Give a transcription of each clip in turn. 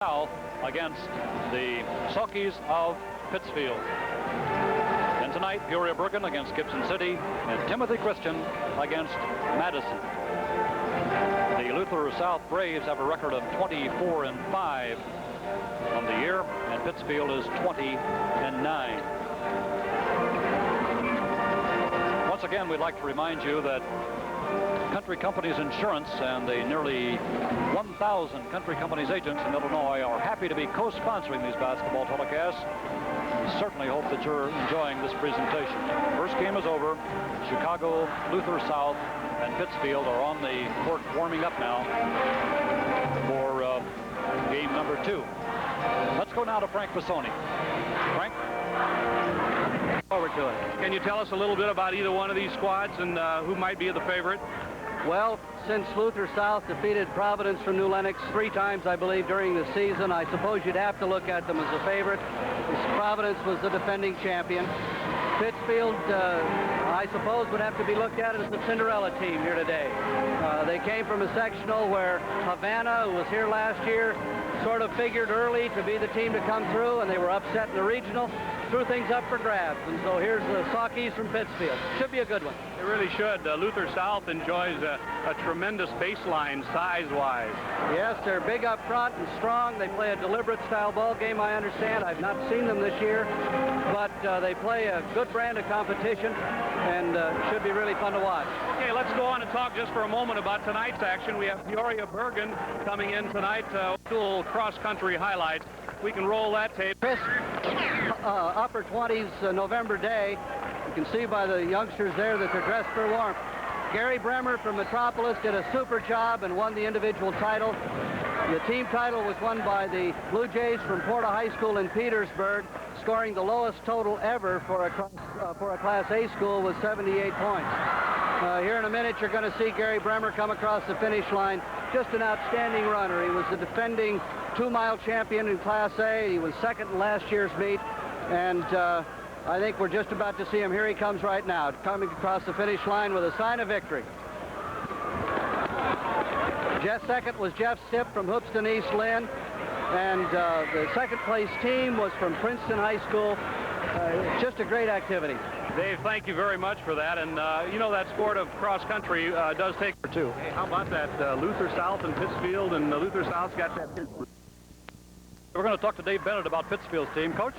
South against the Sockies of Pittsfield. And tonight, Peoria Bergen against Gibson City and Timothy Christian against Madison. The Luther South Braves have a record of 24-5 on the year, and Pittsfield is 20-9. Once again, we'd like to remind you that Country Companies Insurance and the nearly 1,000 Country Companies agents in Illinois are happy to be co-sponsoring these basketball telecasts. We certainly hope that you're enjoying this presentation. First game is over. Chicago, Luther South, and Pittsfield are on the court warming up now for game number 2. Let's go now to Frank Bassoni. Frank? Forward to it. Can you tell us a little bit about either one of these squads and who might be the favorite? Well, since Luther South defeated Providence from New Lenox 3 times, I believe, during the season, I suppose you'd have to look at them as a favorite. Providence was the defending champion. Pittsfield, I suppose, would have to be looked at as the Cinderella team here today. They came from a sectional where Havana, who was here last year, sort of figured early to be the team to come through, and they were upset in the regional, threw things up for grabs. And so here's the Sockies from Pittsfield. Should be a good one. It really should. Luther South enjoys a tremendous baseline size-wise. Yes, they're big up front and strong. They play a deliberate style ball game, I understand. I've not seen them this year, but they play a good brand of competition, and should be really fun to watch. Okay, let's go on and talk just for a moment about tonight's action. We have Peoria Bergen coming in tonight. Dual cross-country highlights. We can roll that tape. Chris, upper 20s November day. You can see by the youngsters there that they're dressed for warmth. Gary Bremer from Metropolis did a super job and won the individual title. The team title was won by the Blue Jays from Porta High School in Petersburg, scoring the lowest total ever for a Class A school with 78 points. Here in a minute, you're going to see Gary Bremer come across the finish line. Just an outstanding runner. He was the defending 2-mile champion in Class A. He was second in last year's meet, and I think we're just about to see him. Here he comes right now, coming across the finish line with a sign of victory. Second was Jeff Stipp from Hoopston East Lynn, and the second place team was from Princeton High School. Just a great activity. Dave, thank you very much for that. And you know, that sport of cross-country does take for 2. Hey, how about that? Luther South and Pittsfield, and Luther South's got that. We're going to talk to Dave Bennett about Pittsfield's team. Coach?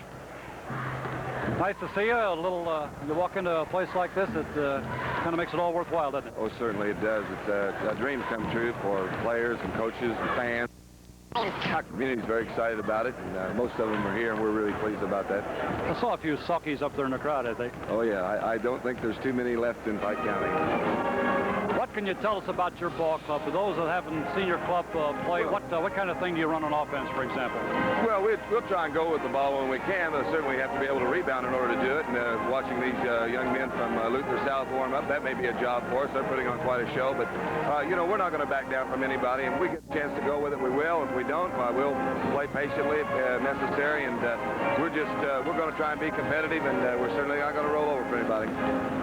Nice to see you. A little, you walk into a place like this, it kind of makes it all worthwhile, doesn't it? Oh, certainly it does. It's a dream come true for players and coaches and fans. Our community's very excited about it, and most of them are here, and we're really pleased about that. I saw a few Sockies up there in the crowd, I think. Oh, yeah. I don't think there's too many left in Pike County. What can you tell us about your ball club? For those that haven't seen your club play, what kind of thing do you run on offense, for example? Well, we'll try and go with the ball when we can. Certainly have to be able to rebound in order to do it. And watching these young men from Luther South warm up, that may be a job for us. They're putting on quite a show. But, you know, we're not going to back down from anybody. If we get a chance to go with it, we will. If we don't, we'll play patiently if necessary. And we're going to try and be competitive, and we're certainly not going to roll over for anybody.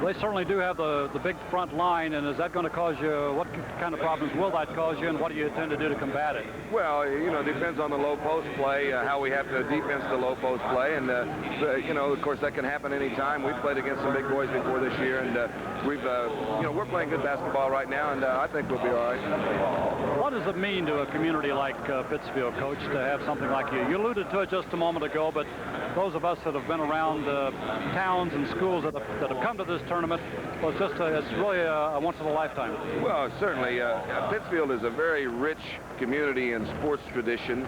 They certainly do have the big front line, and is that going to cause you, what kind of problems will that cause you, and what do you intend to do to combat it? Well, you know, it depends on the low post play, how we have to defense the low post play, and, you know, of course, that can happen anytime. We've played against some big boys before this year, and you know, we're playing good basketball right now, and I think we'll be all right. What does it mean to a community like Pittsfield, Coach, to have something like you? You alluded to it just a moment ago, but those of us that have been around towns and schools that have come to this tournament, well, it's really a once-in-a-lifetime. Well, certainly. Pittsfield is a very rich community and sports tradition.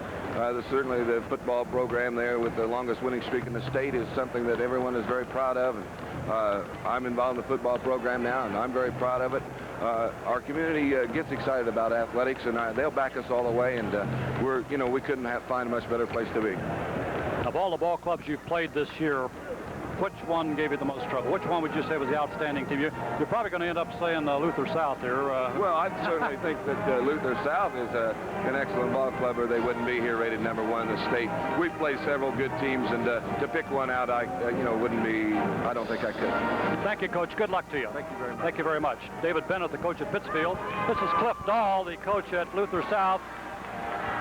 Certainly the football program there with the longest winning streak in the state is something that everyone is very proud of. And, I'm involved in the football program now, and I'm very proud of it. Our community gets excited about athletics, and they'll back us all the way. And we couldn't find a much better place to be. Of all the ball clubs you've played this year, which one gave you the most trouble? Which one would you say was the outstanding team? You're probably going to end up saying Luther South here. Well, I certainly think that Luther South is an excellent ball club, or they wouldn't be here rated #1 in the state. We've played several good teams, and to pick one out, I don't think I could. Thank you, Coach. Good luck to you. Thank you very much. Thank you very much. David Bennett, the coach at Pittsfield. This is Cliff Dahl, the coach at Luther South.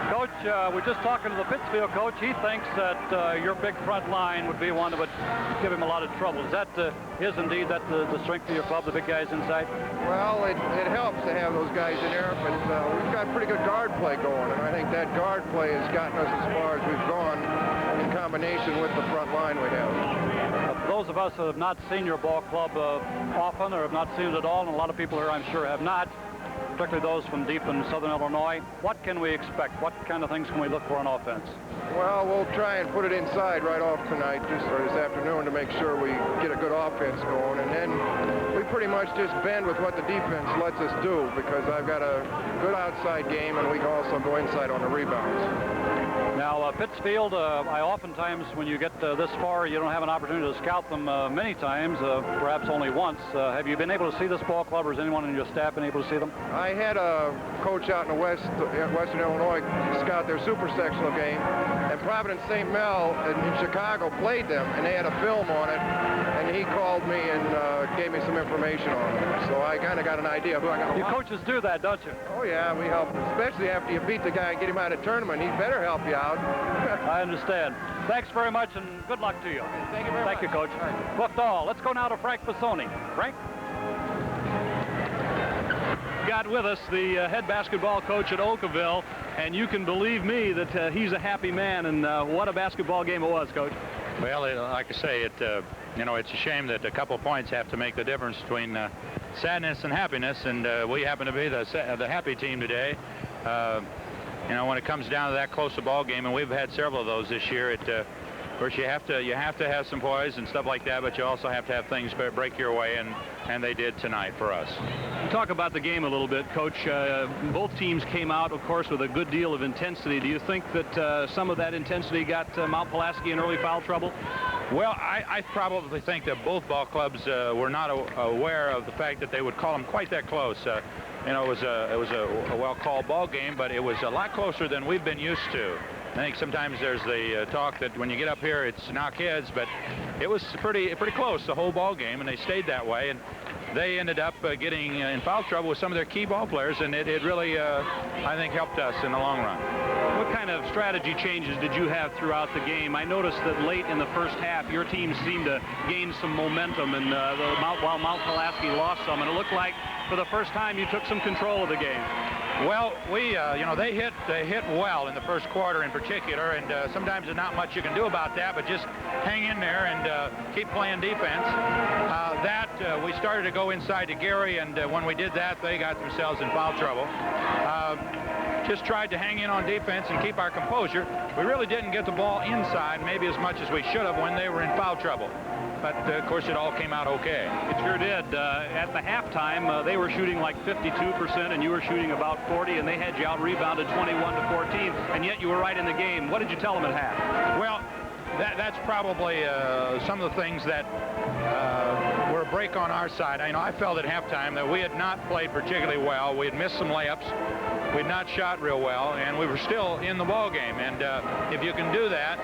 Coach, we're just talking to the Pittsfield coach. He thinks that your big front line would be one that would give him a lot of trouble. Is that is indeed that the strength of your club, the big guys inside? Well, it helps to have those guys in there, but we've got pretty good guard play going, and I think that guard play has gotten us as far as we've gone in combination with the front line we have. For those of us who have not seen your ball club often or have not seen it at all, and a lot of people here I'm sure have not, particularly those from deep in southern Illinois, what can we expect? What kind of things can we look for on offense? Well, we'll try and put it inside right off tonight, or this afternoon, to make sure we get a good offense going. And then we pretty much just bend with what the defense lets us do, because I've got a good outside game, and we can also go inside on the rebounds. Now, Pittsfield, I oftentimes, when you get this far, you don't have an opportunity to scout them many times, perhaps only once. Have you been able to see this ball club, or has anyone in your staff been able to see them? I had a coach out in the Western Illinois scout their super sectional game, and Providence St. Mel in Chicago played them, and they had a film on it, and he called me and gave me some information on it. So I kind of got an idea of who I got to watch. You coaches do that, don't you? Oh, yeah, we help, especially after you beat the guy and get him out of the tournament. He better help you out. I understand. Thanks very much, and good luck to you. Thank you very much. Thank you, Coach. Cliff Dahl. Let's go now to Frank Bassoni. Frank? Got with us the head basketball coach at Oakville, and you can believe me that he's a happy man, and what a basketball game it was, Coach. Well, like I say, you know, it's a shame that a couple points have to make the difference between sadness and happiness, and we happen to be the happy team today. You know, when it comes down to that close a ball game, and we've had several of those this year, of course you have to have some poise and stuff like that, but you also have to have things break your way, and they did tonight for us. Talk about the game a little bit, Coach. Both teams came out, of course, with a good deal of intensity. Do you think that some of that intensity got Mount Pulaski in early foul trouble? Well, I probably think that both ball clubs were not aware of the fact that they would call them quite that close. You know, it was a well-called ball game, but it was a lot closer than we've been used to. I think sometimes there's the talk that when you get up here, it's knock heads, but it was pretty close the whole ball game, and they stayed that way. And they ended up getting in foul trouble with some of their key ball players, and it really, I think, helped us in the long run. What kind of strategy changes did you have throughout the game? I noticed that late in the first half, your team seemed to gain some momentum, and while Mount Pulaski lost some, and it looked like for the first time you took some control of the game. Well, we, you know, they hit well in the first quarter in particular, and sometimes there's not much you can do about that, but just hang in there and keep playing defense. We started to go inside to Gary, and when we did that, they got themselves in foul trouble. Just tried to hang in on defense and keep our composure. We really didn't get the ball inside maybe as much as we should have when they were in foul trouble. But, of course, it all came out okay. It sure did. At the halftime, they were shooting like 52%, and you were shooting about 40%, and they had you out-rebounded 21-14, and yet you were right in the game. What did you tell them at half? Well, that's probably some of the things that were a break on our side. I felt at halftime that we had not played particularly well. We had missed some layups. We had not shot real well, and we were still in the ball game. And if you can do that,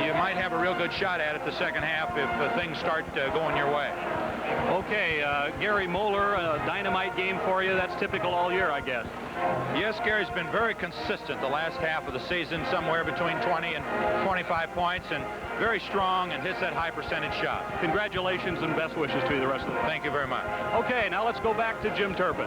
you might have a real good shot at it the second half if things start going your way. Okay, Gary Moeller, a dynamite game for you. That's typical all year, I guess. Yes, Gary's been very consistent the last half of the season, somewhere between 20 and 25 points, and very strong and hits that high percentage shot. Congratulations and best wishes to you the rest of the Thank you very much. Okay, now let's go back to Jim Turpin.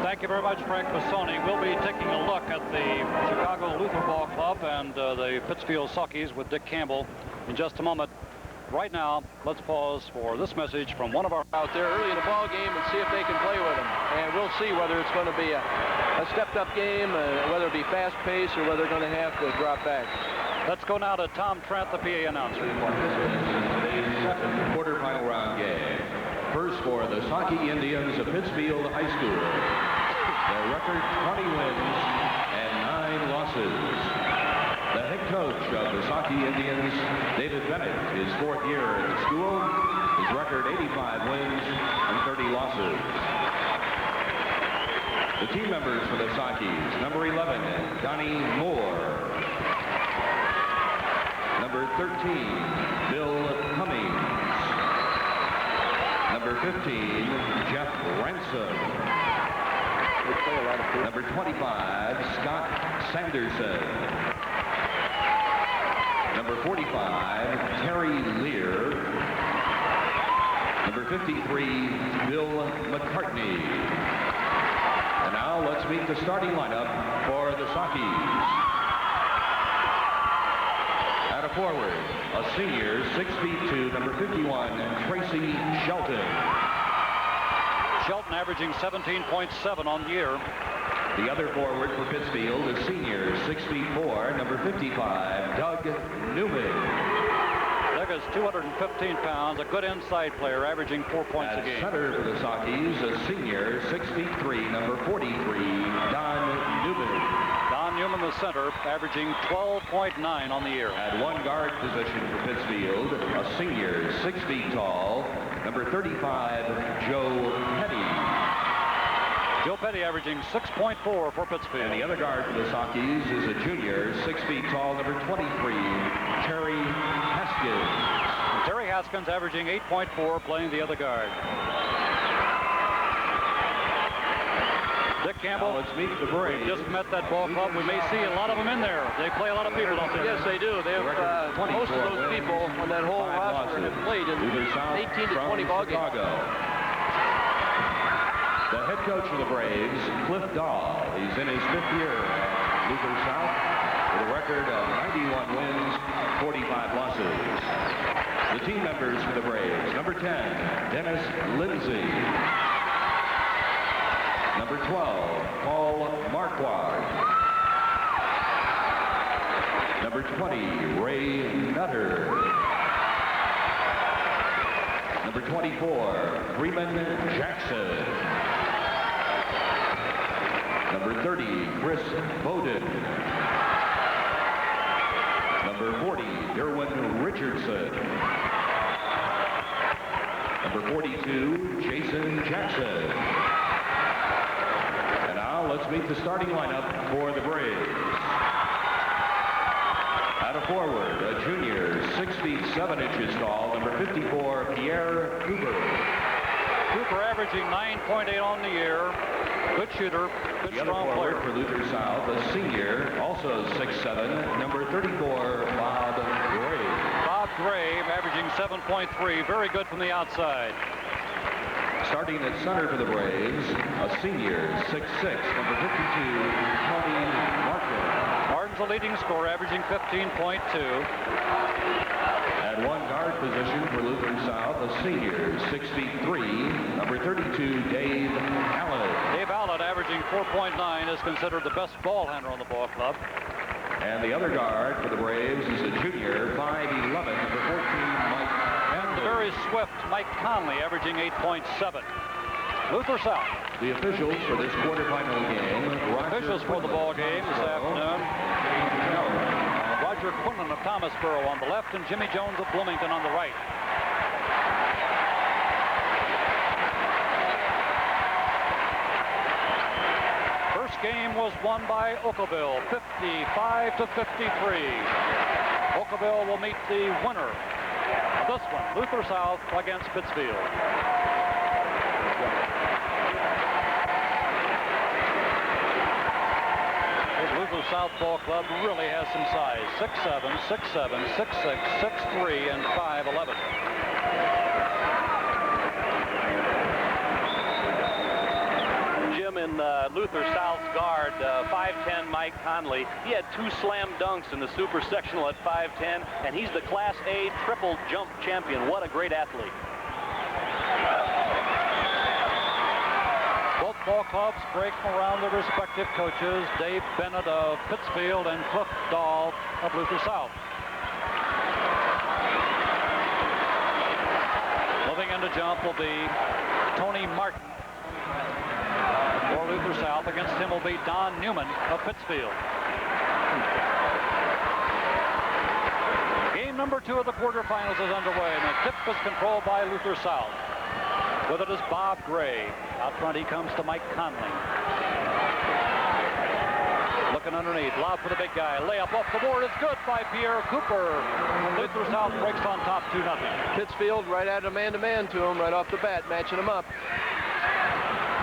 Thank you very much, Frank Bassoni. We'll be taking a look at the Chicago Luther Ball Club and the Pittsfield Suckies with Dick Campbell in just a moment. Right now, let's pause for this message from one of our out there early in the ball game and see if they can play with them. And we'll see whether it's going to be a stepped-up game, whether it be fast-paced or whether they're going to have to drop back. Let's go now to Tom Trent, the PA announcer. Today's second quarterfinal round game. First for the Saukey Indians of Pittsfield High School. Their record 20 wins and 9 losses. The head coach of the Saukey Indians, David Bennett, his 4th year at the school. His record 85 wins and 30 losses. The team members for the Saukeys, number 11, Donnie Moore. Number 13, Bill Cummings. Number 15, Jeff Ransom. They play a lot of people. Number 25, Scott Sanderson. Number 45, Terry Lear. Number 53, Bill McCartney. And now let's meet the starting lineup for the Sockies. At a forward, a senior, 6'2", number 51, Tracy Shelton. Shelton averaging 17.7 on the year. The other forward for Pittsfield is senior, 6'4", number 55, Doug Newman. Doug is 215 pounds, a good inside player, averaging 4 points a game. At center for the Sockies, a senior, 6'3", number 43, Don Newman. Don Newman, the center, averaging 12.9 on the year. At one guard position for Pittsfield, a senior, 6 feet tall, number 35, Joe Petty. Joe Petty averaging 6.4 for Pittsfield. And the other guard for the Sockies is a junior, 6 feet tall, number 23, Terry Haskins. Terry Haskins averaging 8.4, playing the other guard. Dick Campbell. Now let's meet the Braves. We just met that ball club. We may see a lot of them in there. They play a lot of people out there. Yes, they do. They have most of those people on that whole roster have played in 18 to 20 ball games. The head coach of the Braves, Cliff Dahl. He's in his 5th year at Luther South with a record of 91 wins, 45 losses. The team members for the Braves, number 10, Dennis Lindsay. Number 12, Paul Marquardt. Number 20, Ray Nutter. Number 24, Freeman Jackson. Number 30, Chris Bowden. Number 40, Derwin Richardson. Number 42, Jason Jackson. And now let's meet the starting lineup for the Braves. At a forward, a junior, 6 feet 7 inches tall, number 54, Pierre Cooper. Cooper averaging 9.8 on the year. Good shooter, good The other strong forward player. for Luther South, a senior, also 6'7", number 34, Bob Gray. Bob Gray averaging 7.3, very good from the outside. Starting at center for the Braves, a senior, 6'6", number 52, Tony Martin. Martin's the leading scorer, averaging 15.2. At one guard position for Luther South, a senior, 6 feet 3, number 32, Dave Allen. Dave Allen, averaging 4.9, is considered the best ball handler on the ball club. And the other guard for the Braves is a junior, 5'11", number 14, Mike And the very swift Mike Conley, averaging 8.7. Luther South. The officials for this quarterfinal game. Officials for the ball game this afternoon. Roger Quinlan of Thomasboro on the left and Jimmy Jones of Bloomington on the right. First game was won by Oakville, 55 to 53. Oakville will meet the winner of this one, Luther South against Pittsfield. Luther South Ball Club really has some size. 6'7", 6'7", 6'6", 6'3", and 5'11". Jim, in Luther South's guard, 5'10" Mike Conley. He had 2 slam dunks in the super sectional at 5'10", and he's the Class A triple jump champion. What a great athlete. Both ball clubs break around their respective coaches, Dave Bennett of Pittsfield and Cliff Dahl of Luther South. Moving in to jump will be Tony Martin for Luther South. Against him will be Don Newman of Pittsfield. Game number 2 of the quarterfinals is underway, and the tip is controlled by Luther South. With it is Bob Gray. Out front he comes to Mike Conley. Looking underneath. Lob for the big guy. Layup off the board is good by Pierre Cooper. Luther South breaks on top 2-0. Pittsfield right at a man-to-man to him right off the bat, matching him up.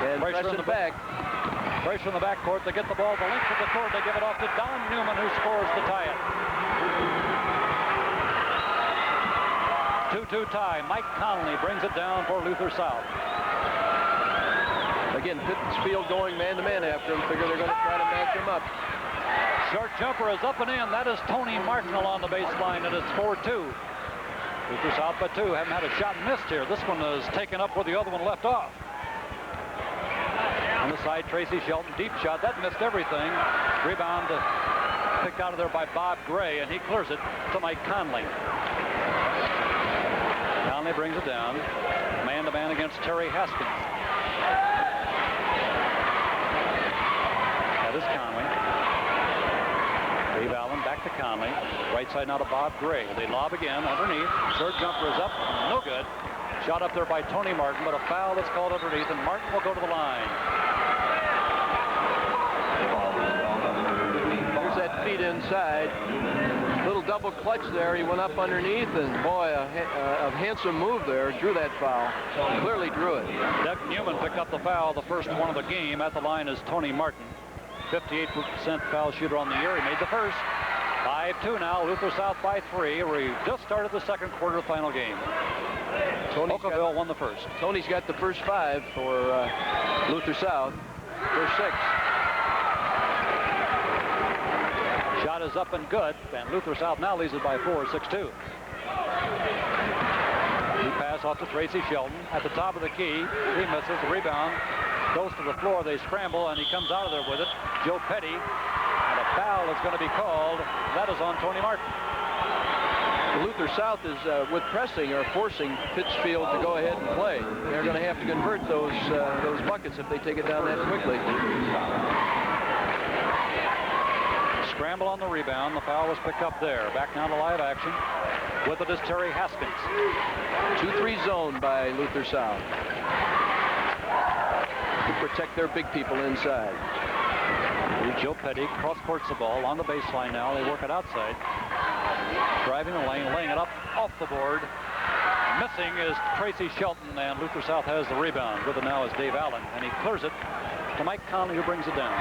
And pressing the back. Pressure in the backcourt. They get the ball the length of the court. They give it off to Don Newman, who scores to tie it. 2-2 tie. Mike Conley brings it down for Luther South. Again, Pittsfield going man-to-man after him. Figure they're going to try to match him up. Short jumper is up and in. That is Tony Martin along the baseline, and it's 4-2. Luther South by 2. Haven't had a shot missed here. This one is taken up where the other one left off. On the side, Tracy Shelton, deep shot. That missed everything. Rebound picked out of there by Bob Gray, and he clears it to Mike Conley. Conley brings it down. Man-to-man against Terry Haskins. That is Conley. Dave Allen back to Conley. Right side now to Bob Gray. They lob again underneath. Third jumper is up. No good. Shot up there by Tony Martin, but a foul that's called underneath, and Martin will go to the line. Here's that feed inside. Little double clutch there. He went up underneath, and boy, a handsome move there. Drew that foul. Clearly drew it. Doug Newman picked up the foul, the first one of the game. At the line is Tony Martin. 58% foul shooter on the year. He made the first. 5-2 now. Luther South by 3. We just started the second quarterfinal game. Oakville won the first. Tony's got the first 5 for Luther South. First 6. Shot is up and good, and Luther South now leads it by 4, 6-2. He pass off to Tracy Shelton at the top of the key. He misses the rebound. Goes to the floor. They scramble, and he comes out of there with it. Joe Petty, and a foul is going to be called. That is on Tony Martin. Luther South is, with pressing, are forcing Pittsfield to go ahead and play. They're going to have to convert those buckets if they take it down that quickly. Scramble on the rebound. The foul was picked up there. Back now to live action. With it is Terry Haskins. 2-3 zone by Luther South. To protect their big people inside. Joe Petty cross-courts the ball on the baseline now. They work it outside. Driving the lane, laying it up off the board. Missing is Tracy Shelton, and Luther South has the rebound. With it now is Dave Allen, and he clears it to Mike Conley, who brings it down.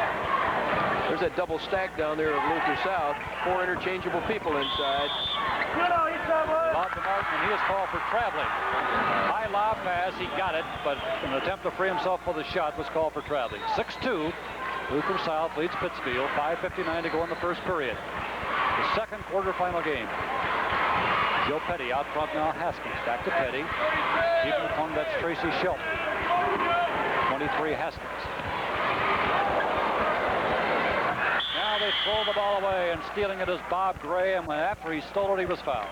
There's that double stack down there of Luther South. 4 interchangeable people inside. Lob to Martin, and he is called for traveling. High lob pass, he got it, but an attempt to free himself for the shot was called for traveling. 6-2, Luther South leads Pittsfield. 5:59 to go in the first period. The second quarterfinal game. Joe Petty out front now. Haskins back to Petty. Keeping the phone, that's Tracy Shelton. 23 Haskins. Now they throw the ball away, and stealing it is Bob Gray, and after he stole it, he was fouled.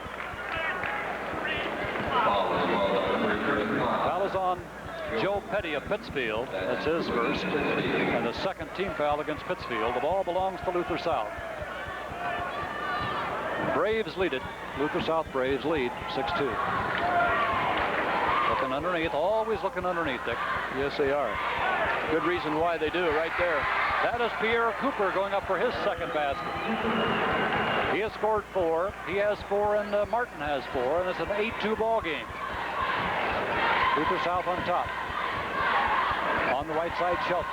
Foul is on Joe Petty of Pittsfield. That's his first, and the second team foul against Pittsfield. The ball belongs to Luther South. Braves lead it. Luther South Braves lead 6-2. Looking underneath, always looking underneath, Dick. Yes, they are. Good reason why they do it right there. That is Pierre Cooper going up for his second basket. He has scored 4. He has 4, and Martin has 4, and it's an 8-2 ball game. Luther South on top. On the right side, Shelton.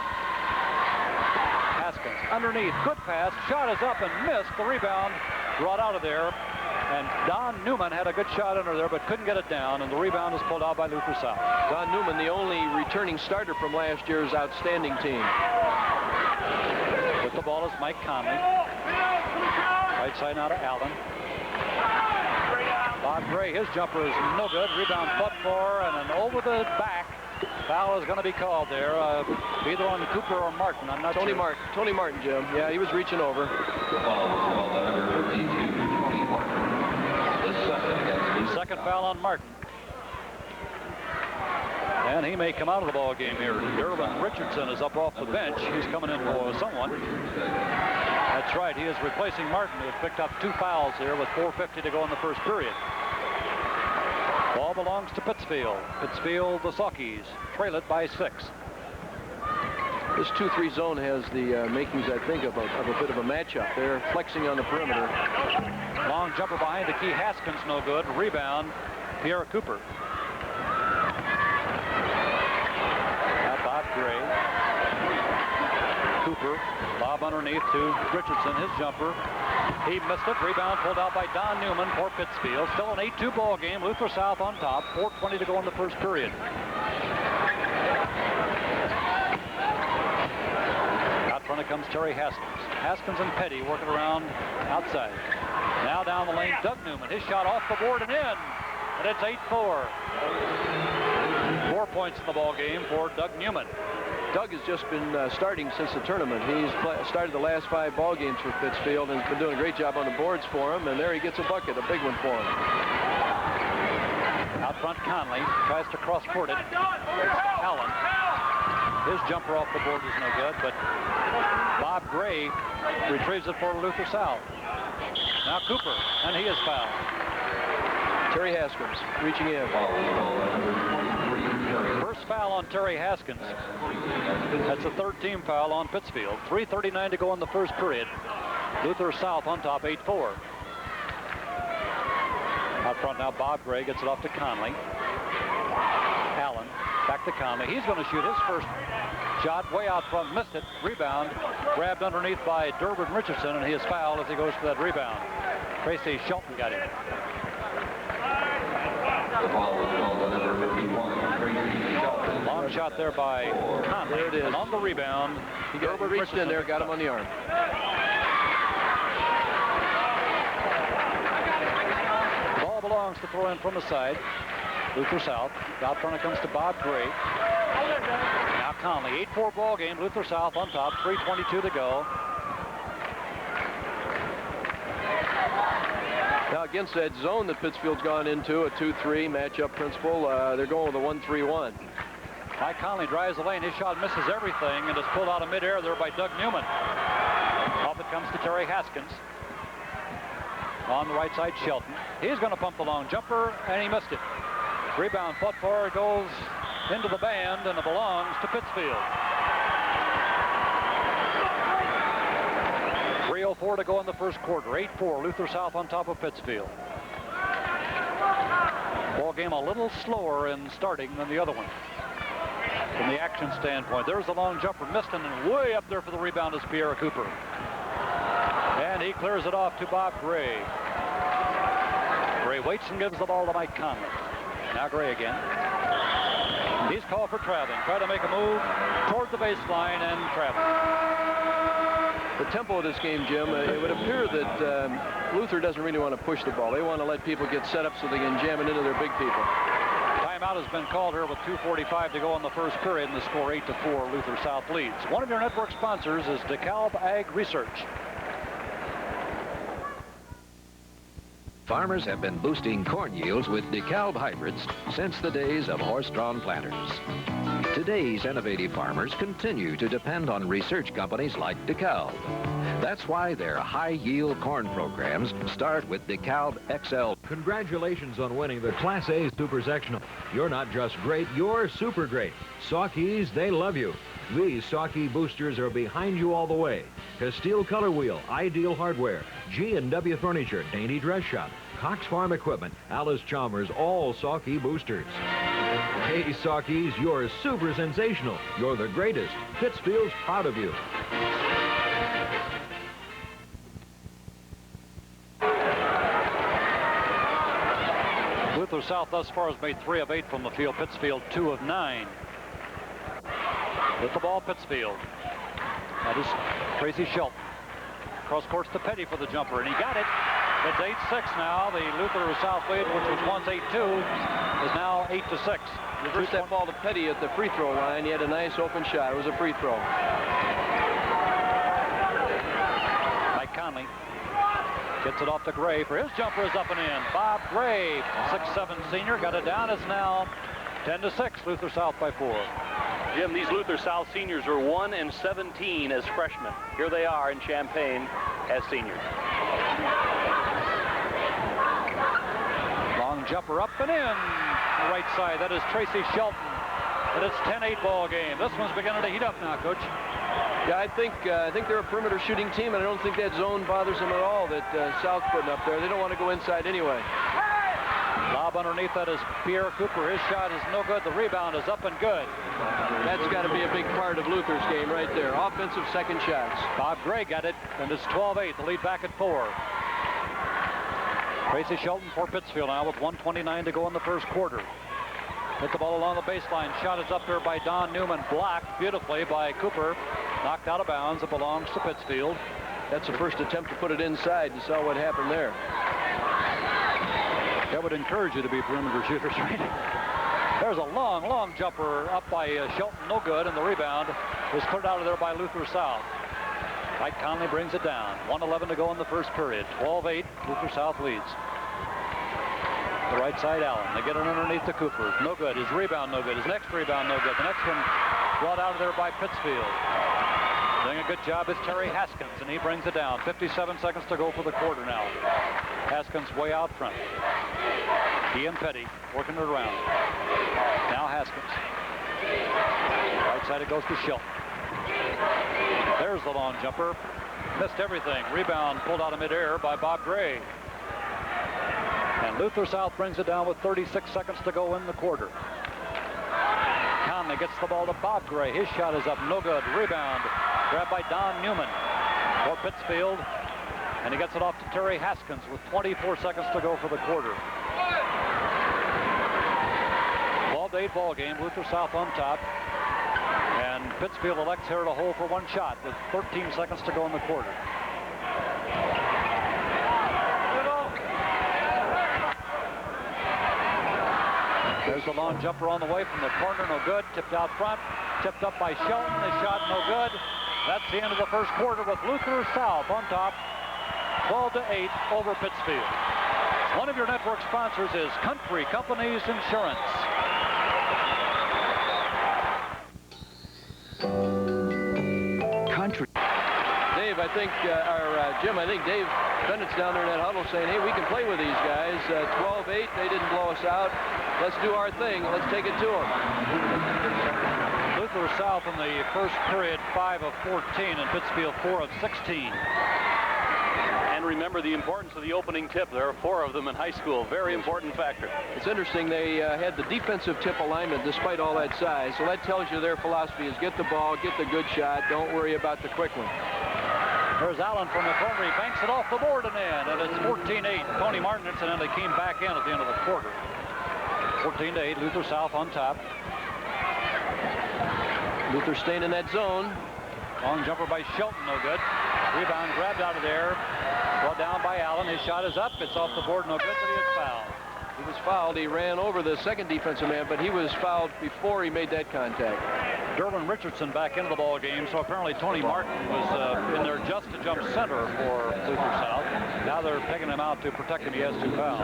Haskins underneath. Good pass. Shot is up and missed. The rebound brought out of there. And Don Newman had a good shot under there, but couldn't get it down. And the rebound is pulled out by Luther South. Don Newman, the only returning starter from last year's outstanding team. With the ball is Mike Conley. Right side now to Allen. Bob Gray, his jumper is no good. Rebound fought for, and an over the back. Foul is going to be called there, either on Cooper or Martin. I'm not sure. Tony Martin, Jim. Yeah, he was reaching over. Second foul on Martin. And he may come out of the ball game here. Derwin Richardson is up off the bench. He's coming in for someone. That's right. He is replacing Martin, who has picked up 2 fouls here with 4:50 to go in the first period. Ball belongs to Pittsfield. Pittsfield, the Saukees, trail it by 6. This 2-3 zone has the makings, I think, of a bit of a matchup. They're flexing on the perimeter. Long jumper behind the key. Haskins, no good. Rebound, Pierre Cooper. Now Bob Gray. Cooper. Lob underneath to Richardson, his jumper. He missed it. Rebound pulled out by Don Newman for Pittsfield. Still an 8-2 ball game. Luther South on top. 4:20 to go in the first period. Out front it comes Terry Haskins. Haskins and Petty working around outside. Now down the lane, Doug Newman. His shot off the board and in. And it's 8-4. 4 points in the ball game for Doug Newman. Doug has just been starting since the tournament. He's started the last 5 ball games for Pittsfield and has been doing a great job on the boards for him. And there he gets a bucket, a big one for him. Out front, Conley tries to cross-court it. It's to Allen. His jumper off the board is no good, but Bob Gray retrieves it for Luther South. Now Cooper, and he is fouled. Terry Haskins reaching in. First foul on Terry Haskins. That's the 3rd team foul on Pittsfield. 3:39 to go in the first period. Luther South on top, 8-4. Out front now, Bob Gray gets it off to Conley. Allen back to Conley. He's going to shoot his first shot way out front, missed it. Rebound grabbed underneath by Durbin Richardson, and he is fouled as he goes for that rebound. Tracy Shelton got him. Long shot there by Conley. There it is. And on the rebound, he reached in there, got him on the arm. Ball belongs to throw in from the side. Luther South. Out front it comes to Bob Gray. Now Conley. 8-4 ball game. Luther South on top. 3:22 to go. Now against that zone that Pittsfield's gone into, a 2-3 matchup principle, they're going with a 1-3-1. Mike Conley drives the lane. His shot misses everything and is pulled out of midair there by Doug Newman. Off it comes to Terry Haskins. On the right side, Shelton. He's going to pump the long jumper, and he missed it. Rebound fought for, goes into the band, and it belongs to Pittsfield. 3:04 to go in the first quarter. 8-4, Luther South on top of Pittsfield. Ball game a little slower in starting than the other one. From the action standpoint, there's the long jumper, missed it, and way up there for the rebound is Pierre Cooper. And he clears it off to Bob Gray. Gray waits and gives the ball to Mike Conley. Now Gray again. He's called for traveling. Try to make a move toward the baseline and travel. The tempo of this game, Jim, it would appear that Luther doesn't really want to push the ball. They want to let people get set up so they can jam it into their big people. Timeout has been called here with 2:45 to go in the first period, and the score 8-4. Luther South leads. One of your network sponsors is DeKalb Ag Research. Farmers have been boosting corn yields with DeKalb hybrids since the days of horse-drawn planters. Today's innovative farmers continue to depend on research companies like DeKalb. That's why their high-yield corn programs start with DeKalb XL. Congratulations on winning the Class A Super Sectional. You're not just great, you're super great. Saukeys, they love you. These Saukey boosters are behind you all the way. Castile Color Wheel, Ideal Hardware, G&W Furniture, Dainty Dress Shop, Cox Farm Equipment, Alice Chalmers, all Saukey boosters. Hey, Saukeys, you're super sensational. You're the greatest. Pittsfield's proud of you. Luther South thus far has made 3 of 8 from the field. Pittsfield 2 of 9. With the ball, Pittsfield. That is Tracy Shelton. Cross courts to Petty for the jumper, and he got it. It's 8-6 now. The Luther South lead, which was once 8-2, is now 8-6. Reverse that ball to Petty at the free throw line. He had a nice open shot. It was a free throw. Mike Conley gets it off to Gray for his jumper is up and in. Bob Gray, 6'7" senior, got it down. It's now 10-6. Luther South by 4. Jim, these Luther South seniors are 1-17 as freshmen. Here they are in Champaign as seniors. Long jumper up and in. The right side, that is Tracy Shelton. And it's 10-8 ball game. This one's beginning to heat up now, Coach. Yeah, I think they're a perimeter shooting team, and I don't think that zone bothers them at all that South's putting up there. They don't want to go inside anyway. Lob underneath, that is Pierre Cooper. His shot is no good. The rebound is up and good. That's got to be a big part of Luther's game right there. Offensive second shots. Bob Gray got it, and it's 12-8. The lead back at 4. Tracy Shelton for Pittsfield now with 1:29 to go in the first quarter. Hit the ball along the baseline. Shot is up there by Don Newman. Blocked beautifully by Cooper. Knocked out of bounds. It belongs to Pittsfield. That's the first attempt to put it inside. You saw what happened there. That would encourage you to be perimeter shooters, right? There's a long jumper up by Shelton. No good, and the rebound was cleared out of there by Luther South. Mike Conley brings it down. 1:11 to go in the first period. 12-8. Luther South leads. The right side, Allen. They get it underneath to Cooper. No good. His rebound, no good. His next rebound, no good. The next one brought out of there by Pittsfield. Doing a good job is Terry Haskins, and he brings it down. 57 seconds to go for the quarter now. Haskins way out front. Ian Petty working it around. Now Haskins. Right side it goes to Shelton. There's the long jumper. Missed everything. Rebound pulled out of midair by Bob Gray. And Luther South brings it down with 36 seconds to go in the quarter. Conley gets the ball to Bob Gray. His shot is up, no good. Rebound grabbed by Don Newman for Pittsfield. And he gets it off to Terry Haskins with 24 seconds to go for the quarter. 12-8 ball game. Luther South on top. And Pittsfield elects here to hold for one shot with 13 seconds to go in the quarter. There's the long jumper on the way from the corner, no good. Tipped out front, tipped up by Shelton. The shot no good. That's the end of the first quarter with Luther South on top, 12-8 over Pittsfield. One of your network sponsors is Country Companies Insurance. Country. Dave, I think, Jim, I think Dave Bennett's down there in that huddle saying, hey, we can play with these guys. 12-8, they didn't blow us out. Let's do our thing. Let's take it to them. Luther South in the first period, 5 of 14, and Pittsfield 4 of 16. And remember the importance of the opening tip. There are 4 of them in high school. Very important factor. It's interesting. They had the defensive tip alignment despite all that size. So that tells you their philosophy is get the ball, get the good shot. Don't worry about the quick one. There's Allen from the corner. He banks it off the board and in. And it's 14-8. Tony Martin incidentally came back in at the end of the quarter. 14-8. Luther South on top. Luther staying in that zone. Long jumper by Shelton, no good. Rebound grabbed out of there. Brought down by Allen. His shot is up. It's off the board, no good, but he is fouled. He was fouled. He ran over the second defensive man, but he was fouled before he made that contact. Derwin Richardson back into the ball game, so apparently Tony Martin was in there just to jump center for Luther South. Now they're picking him out to protect him. He has 2 fouls.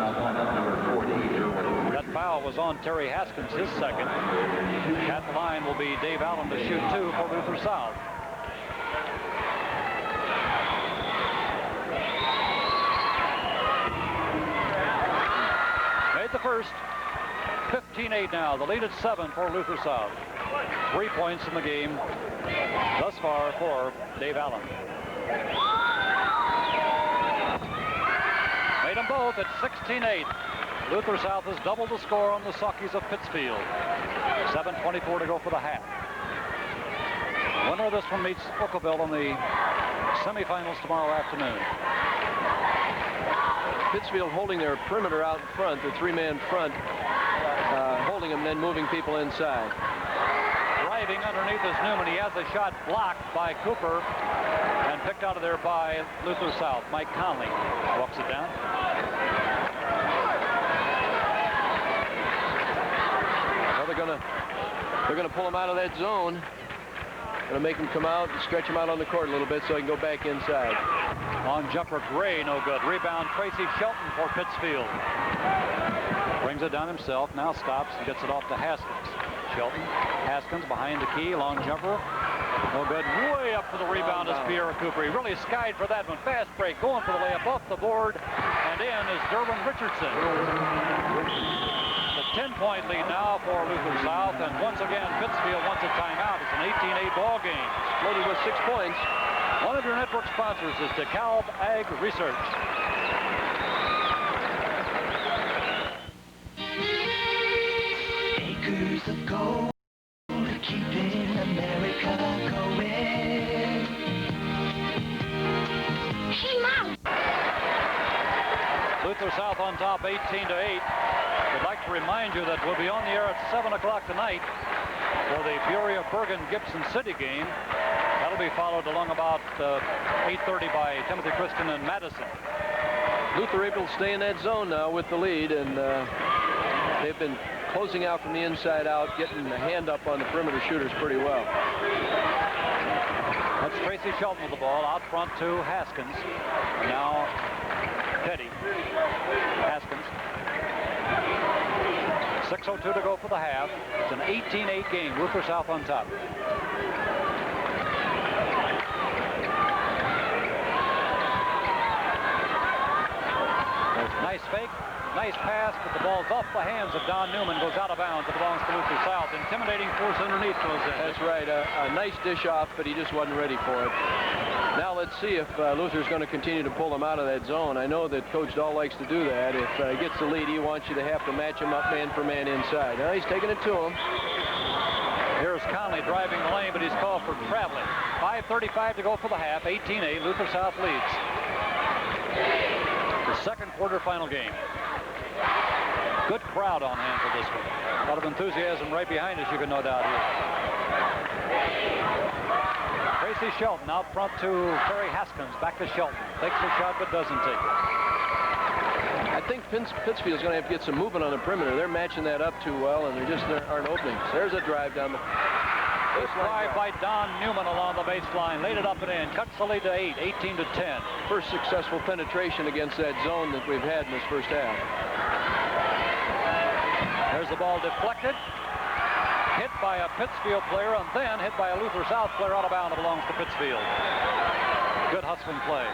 That foul was on Terry Haskins, his second. At the line will be Dave Allen to shoot 2 for Luther South. Made the first. 15-8 now. The lead at 7 for Luther South. 3 points in the game thus far for Dave Allen. Made them both at 16-8. Luther South has doubled the score on the Saukees of Pittsfield. 7:24 to go for the half. Winner of this one meets Oakville in the semifinals tomorrow afternoon. Pittsfield holding their perimeter out in front, the 3-man front, holding them, then moving people inside. Driving underneath is Newman. He has a shot blocked by Cooper and picked out of there by Luther South. Mike Conley walks it down. Well, they're gonna pull him out of that zone. Gonna make him come out and stretch him out on the court a little bit so he can go back inside. Long jumper Gray, no good. Rebound Tracy Shelton for Pittsfield. Brings it down himself, now stops and gets it off to Haskins. Shelton, Haskins behind the key, long jumper. No good, way up for the rebound is Pierre Cooper. He really skied for that one. Fast break, going for the layup off the board, and in is Derwin Richardson. The 10-point lead now for Luther South, and once again, Pittsfield wants a timeout. It's an 18-8 ball game. Loaded with 6 points. One of your network sponsors is DeKalb Ag Research. years of gold, keeping America going. Hey, Mom! Luther South on top, 18-8. We'd like to remind you that we'll be on the air at 7 o'clock tonight for the Peoria Bergen Gibson City game. That'll be followed along about 8:30 by Timothy Christian and Madison. Luther able to stay in that zone now with the lead, and they've been closing out from the inside out, getting the hand up on the perimeter shooters pretty well. That's Tracy Shelton with the ball out front to Haskins. Now Petty. Haskins. 6:02 to go for the half. It's an 18-8 game. Luther South on top. Nice fake, nice pass, but the ball's off the hands of Don Newman, goes out of bounds. It belongs to Luther South. Intimidating force underneath goes in. That's right, a nice dish off, but he just wasn't ready for it. Now let's see if Luther's going to continue to pull him out of that zone. I know that Coach Dahl likes to do that. If he gets the lead, he wants you to have to match him up man for man inside. Now he's taking it to him. Here's Conley driving the lane, but he's called for traveling. 5:35 to go for the half. 18-8. Luther South leads. The second quarterfinal game. Good crowd on hand for this one. A lot of enthusiasm right behind us, you can no doubt hear. Tracy Shelton out front to Terry Haskins. Back to Shelton. Takes the shot, but doesn't take it. I think Pittsfield's going to have to get some movement on the perimeter. They're matching that up too well, and there aren't openings. There's a drive down the Good drive by Don Newman along the baseline. Laid it up and in. Cuts the lead to 8, 18-10. First successful penetration against that zone that we've had in this first half. There's the ball deflected. Hit by a Pittsfield player and then hit by a Luther South player out of bounds. It belongs to Pittsfield. Good hustling play.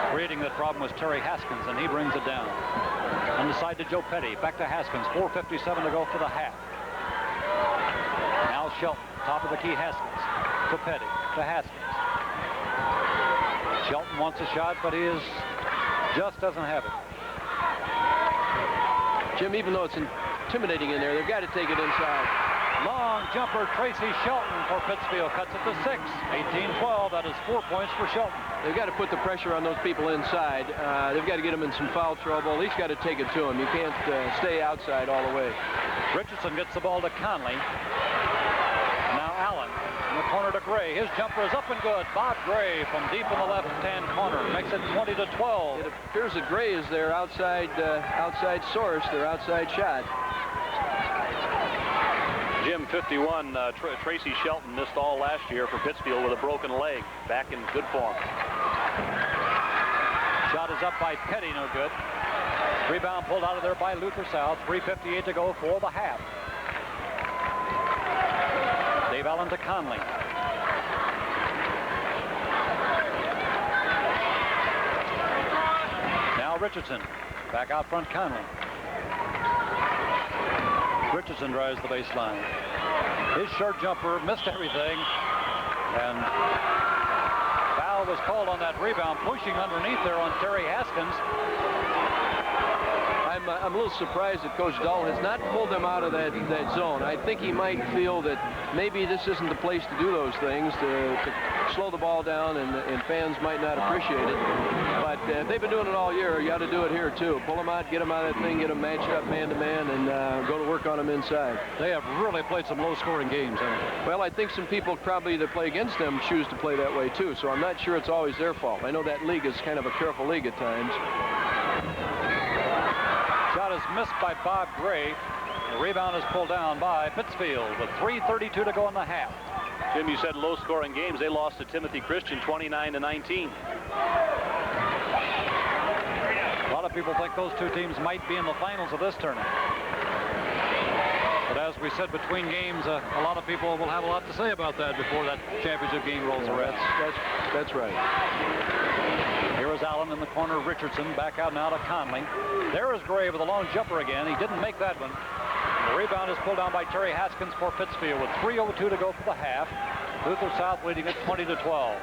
Creating that problem was Terry Haskins, and he brings it down. On the side to Joe Petty. Back to Haskins. 4:57 to go for the half. Now Shelton, top of the key, Haskins. To Petty, to Haskins. Shelton wants a shot, but he just doesn't have it. Jim, even though it's intimidating in there, they've got to take it inside. Long jumper, Tracy Shelton for Pittsfield. Cuts it to 6. 18-12. That is 4 points for Shelton. They've got to put the pressure on those people inside. They've got to get them in some foul trouble. At least got to take it to them. You can't stay outside all the way. Richardson gets the ball to Conley. Now Allen in the corner to Gray. His jumper is up and good. Bob Gray from deep in the left-hand corner makes it 20-12. It appears that Gray is their outside source, their outside shot. Jim, 51, Tracy Shelton missed all last year for Pittsfield with a broken leg. Back in good form. Shot is up by Petty, no good. Rebound pulled out of there by Luther South. 3:58 to go for the half. Dave Allen to Conley. Now Richardson. Back out front, Conley. Richardson drives the baseline. His short jumper missed everything, and foul was called on that rebound, pushing underneath there on Terry Haskins. I'm a little surprised that Coach Dahl has not pulled them out of that zone. I think he might feel that maybe this isn't the place to do those things, to slow the ball down, and fans might not appreciate it. But they've been doing it all year. You got to do it here, too. Pull them out, get them out of that thing, get them matched up man-to-man, and go to work on them inside. They have really played some low-scoring games, haven't they? Well, I think some people probably that play against them choose to play that way, too, so I'm not sure it's always their fault. I know that league is kind of a careful league at times. Shot is missed by Bob Gray. The rebound is pulled down by Pittsfield with 3:32 to go in the half. Jim, you said low-scoring games. They lost to Timothy Christian 29-19. A lot of people think those two teams might be in the finals of this tournament. But as we said, between games, a lot of people will have a lot to say about that before that championship game rolls around. That's right. Here is Allen in the corner. Richardson back out now to Conley. There is Gray with a long jumper again. He didn't make that one. The rebound is pulled down by Terry Haskins for Pittsfield with 3:02 to go for the half. Luther South leading at 20-12.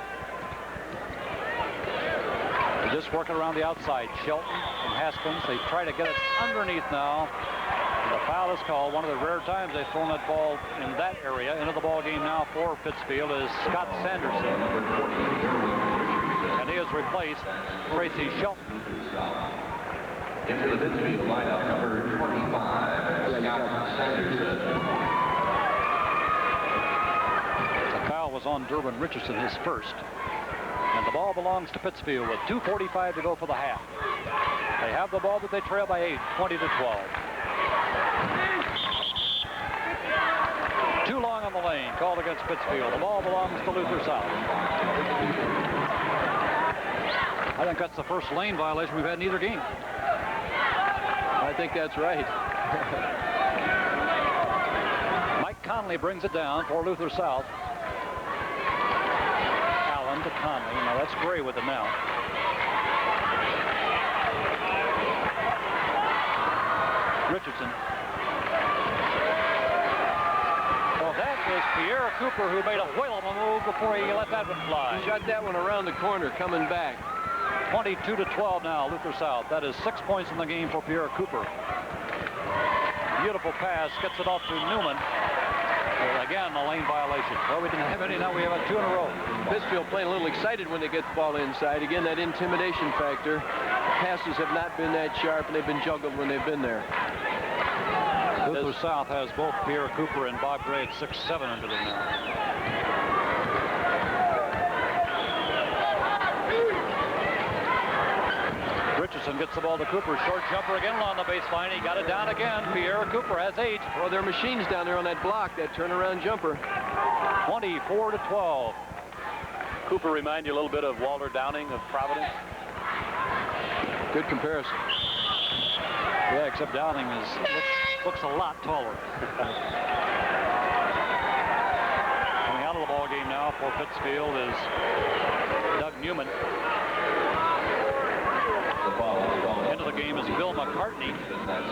They're just working around the outside. Shelton and Haskins. They try to get it underneath now. The foul is called. One of the rare times they've thrown that ball in that area. Into the ball game now for Pittsfield is Scott Sanderson. And he has replaced Tracy Shelton. Into the Pittsfield lineup, number 25, Scott Sanderson. The foul was on Durbin Richardson, his first. And the ball belongs to Pittsfield with 2:45 to go for the half. They have the ball, but they trail by 8, 20-12. Too long on the lane, called against Pittsfield. The ball belongs to Luther South. I think that's the first lane violation we've had in either game. I think that's right. Mike Conley brings it down for Luther South. Allen to Conley. Now that's Gray with it now. Richardson. Well, that is Pierre Cooper, who made a whale of a move before he let that one fly. Shot that one around the corner, coming back. 22-12 now, Luther South. That is 6 points in the game for Pierre Cooper. Beautiful pass, gets it off to Newman. Again, a lane violation. Well, we didn't have any, now we have 2 in a row. Pittsfield playing a little excited when they get the ball inside. Again, that intimidation factor. Passes have not been that sharp, and they've been juggled when they've been there. Luther South has both Pierre Cooper and Bob Gray at 6'7" under them now. Richardson gets the ball to Cooper. Short jumper again along the baseline. He got it down again. Pierre Cooper has 8. Well, there are machines down there on that block, that turnaround jumper. 24-12. Cooper remind you a little bit of Walter Downing of Providence? Good comparison. Yeah, except Downing looks a lot taller. Coming out of the ball game now for Pittsfield is Doug Newman. Into the game is Bill McCartney. That's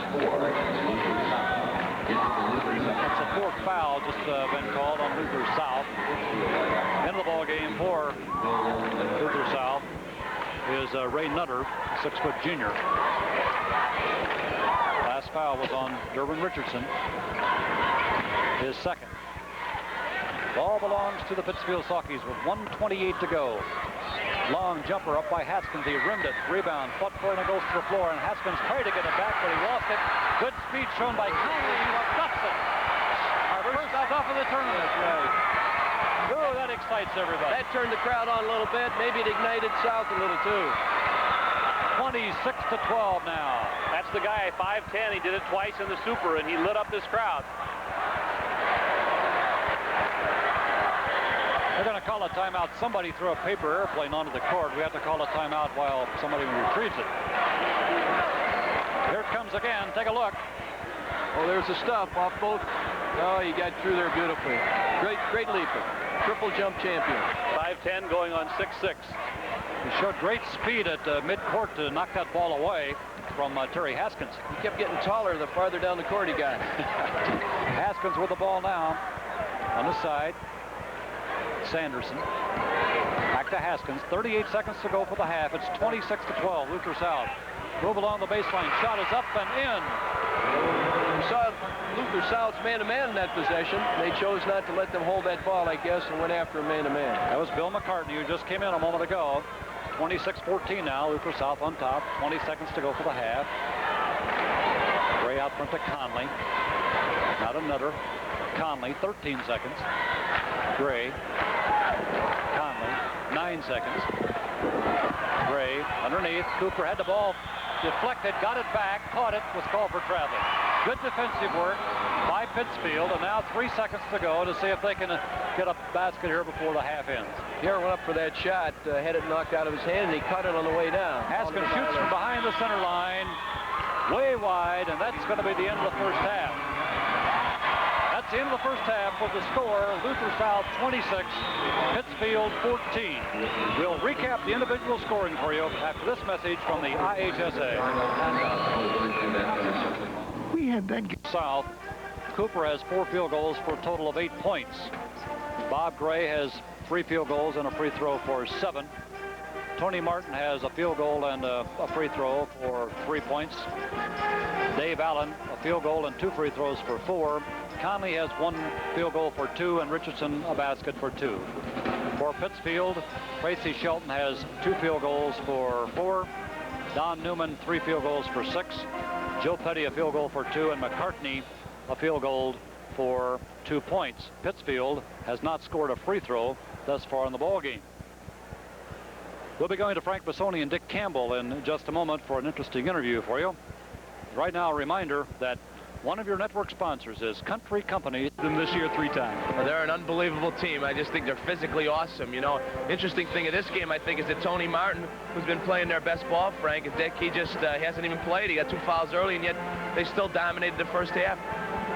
a 4th foul just been called on Luther South. Into the ball game for Luther South is Ray Nutter, 6-foot junior. Last foul was on Durbin Richardson, his second. Ball belongs to the Pittsfield Saukeys with 1:28 to go. Long jumper up by Haskins. He rimmed it. Rebound. Fought for it and goes to the floor. And Haskins tried to get it back, but he lost it. Good speed shown by Conley. Augustin. Our first stop of the tournament. Right. Ooh, that excites everybody. That turned the crowd on a little bit. Maybe it ignited South a little, too. 26-12 now. That's the guy, 5'10". He did it twice in the Super, and he lit up this crowd. They're going to call a timeout. Somebody threw a paper airplane onto the court. We have to call a timeout while somebody retrieves it. Here it comes again. Take a look. Oh, there's the stuff off both. Oh, he got through there beautifully. Great leaper. Triple jump champion. 5'10", going on 6'6". He showed great speed at midcourt to knock that ball away from Terry Haskins. He kept getting taller the farther down the court he got. Haskins with the ball now on the side. Sanderson. Back to Haskins. 38 seconds to go for the half. It's 26-12. Luther South. Move along the baseline. Shot is up and in. We saw Luther South's man-to-man in that possession. They chose not to let them hold that ball, I guess, and went after a man-to-man. That was Bill McCartney, who just came in a moment ago. 26-14 now. Luther South on top. 20 seconds to go for the half. Gray out front to Conley. Not another. Conley, 13 seconds. Gray. Conley, 9 seconds. Gray underneath. Cooper had the ball deflected, got it back, caught it, was called for traveling. Good defensive work by Pittsfield, and now 3 seconds to go to see if they can get a basket here before the half ends. Pierre went up for that shot, had it knocked out of his hand, and he caught it on the way down. Haskins shoots from behind the center line, way wide, and that's going to be the end of the first half. That's the end of the first half with the score, Luther South 26, Pittsfield 14. We'll recap the individual scoring for you after this message from the IHSA. We have been South. Cooper has 4 field goals for a total of 8 points. Bob Gray has 3 field goals and a free throw for 7. Tony Martin has a field goal and a free throw for 3 points. Dave Allen, a field goal and 2 free throws for 4. Conley has 1 field goal for 2, and Richardson a basket for 2. For Pittsfield, Tracy Shelton has 2 field goals for 4. Don Newman, 3 field goals for 6. Joe Petty, a field goal for 2, and McCartney, a field goal for 2 points. Pittsfield has not scored a free throw thus far in the ball game. We'll be going to Frank Bassoni and Dick Campbell in just a moment for an interesting interview for you. Right now, a reminder that one of your network sponsors is Country Company. Them this year 3 times. Well, they're an unbelievable team. I just think they're physically awesome. You know, interesting thing of this game, I think, is that Tony Martin, who's been playing their best ball, Frank, and Dick, he just hasn't even played. He got 2 fouls early, and yet they still dominated the first half.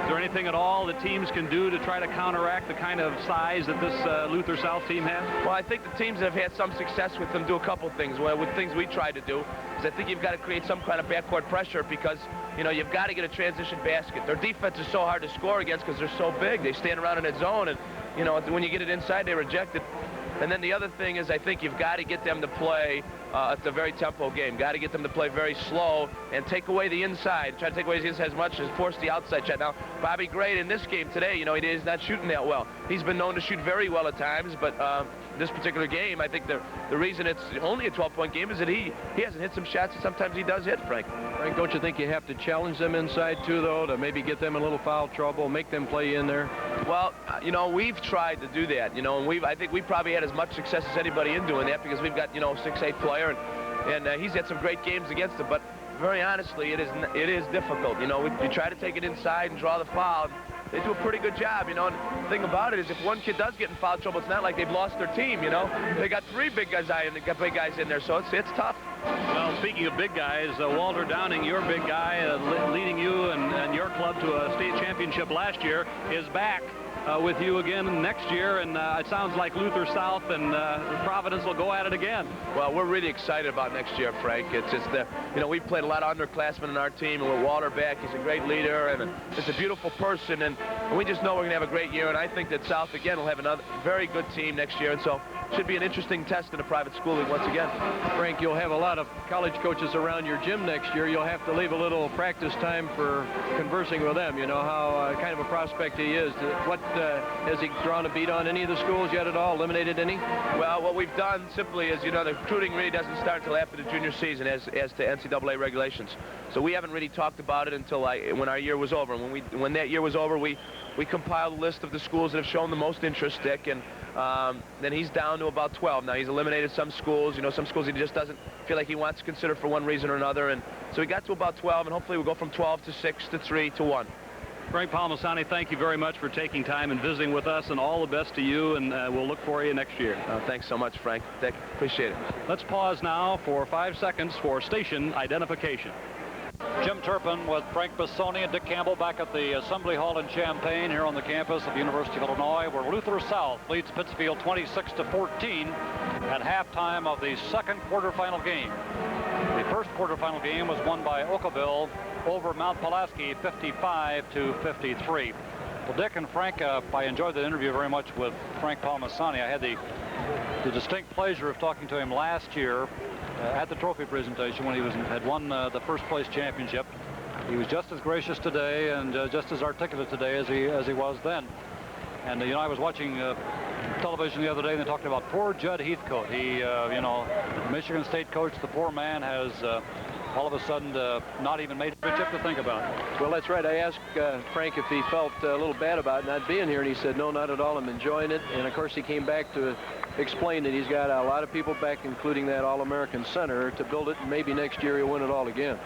Is there anything at all the teams can do to try to counteract the kind of size that this Luther South team has? Well, I think the teams that have had some success with them do a couple things. Well, with things we tried to do is I think you've got to create some kind of backcourt pressure because, you know, you've got to get a transition basket. Their defense is so hard to score against because they're so big. They stand around in that zone, and, you know, when you get it inside, they reject it. And then the other thing is I think you've got to get them to play it's a very tempo game. Got to get them to play very slow and take away the inside. Try to take away the inside as much as force the outside shot. Now, Bobby Gray in this game today, you know, he is not shooting that well. He's been known to shoot very well at times, but this particular game, I think the reason it's only a 12-point game is that he hasn't hit some shots that sometimes he does hit, Frank. Frank, don't you think you have to challenge them inside, too, though, to maybe get them in a little foul trouble, make them play in there? Well, you know, we've tried to do that, you know, and I think we probably had as much success as anybody in doing that because we've got, you know, 6'8" player, and he's had some great games against him, but very honestly, it is difficult. You know, you try to take it inside and draw the foul. They do a pretty good job, you know, and the thing about it is if one kid does get in foul trouble, it's not like they've lost their team, you know. They got 3 big guys in there, so it's tough. Well, speaking of big guys, Walter Downing, your big guy, leading you and your club to a state championship last year, is back with you again next year, and it sounds like Luther South and Providence will go at it again. Well, we're really excited about next year, Frank. It's just you know, we've played a lot of underclassmen in our team, and with Walter back, he's a great leader and just a beautiful person, and we just know we're going to have a great year, and I think that South again will have another very good team next year, and so should be an interesting test in a private school league once again. Frank, you'll have a lot of college coaches around your gym next year. You'll have to leave a little practice time for conversing with them. You know how kind of a prospect he is. What has he drawn a beat on any of the schools yet at all? Eliminated any? Well, what we've done simply is, you know, the recruiting really doesn't start until after the junior season as to NCAA regulations. So we haven't really talked about it until when our year was over. When that year was over, we compiled a list of the schools that have shown the most interest, Dick, and then he's down to about 12. Now, he's eliminated some schools. You know, some schools he just doesn't feel like he wants to consider for one reason or another. And so he got to about 12, and hopefully we'll go from 12 to 6 to 3 to 1. Frank Palmisani, thank you very much for taking time and visiting with us, and all the best to you, and we'll look for you next year. Thanks so much, Frank. Dick, appreciate it. Let's pause now for 5 seconds for station identification. Jim Turpin with Frank Bassoni and Dick Campbell back at the Assembly Hall in Champaign here on the campus of the University of Illinois, where Luther South leads Pittsfield 26-14 at halftime of the second quarterfinal game. The first quarterfinal game was won by Oakville over Mount Pulaski 55-53. Well, Dick and Frank, I enjoyed the interview very much with Frank Palmisani. I had the distinct pleasure of talking to him last year at the trophy presentation when he had won the first place championship. He was just as gracious today and just as articulate today as he was then. And you know, I was watching television the other day, and they talked about poor Judd Heathcote. He, you know, Michigan State coach, the poor man has all of a sudden not even made a chip to think about. Well, that's right. I asked Frank if he felt a little bad about not being here, and he said, no, not at all. I'm enjoying it. And of course, he came back to explain that he's got a lot of people back, including that All-American center, to build it, and maybe next year he'll win it all again.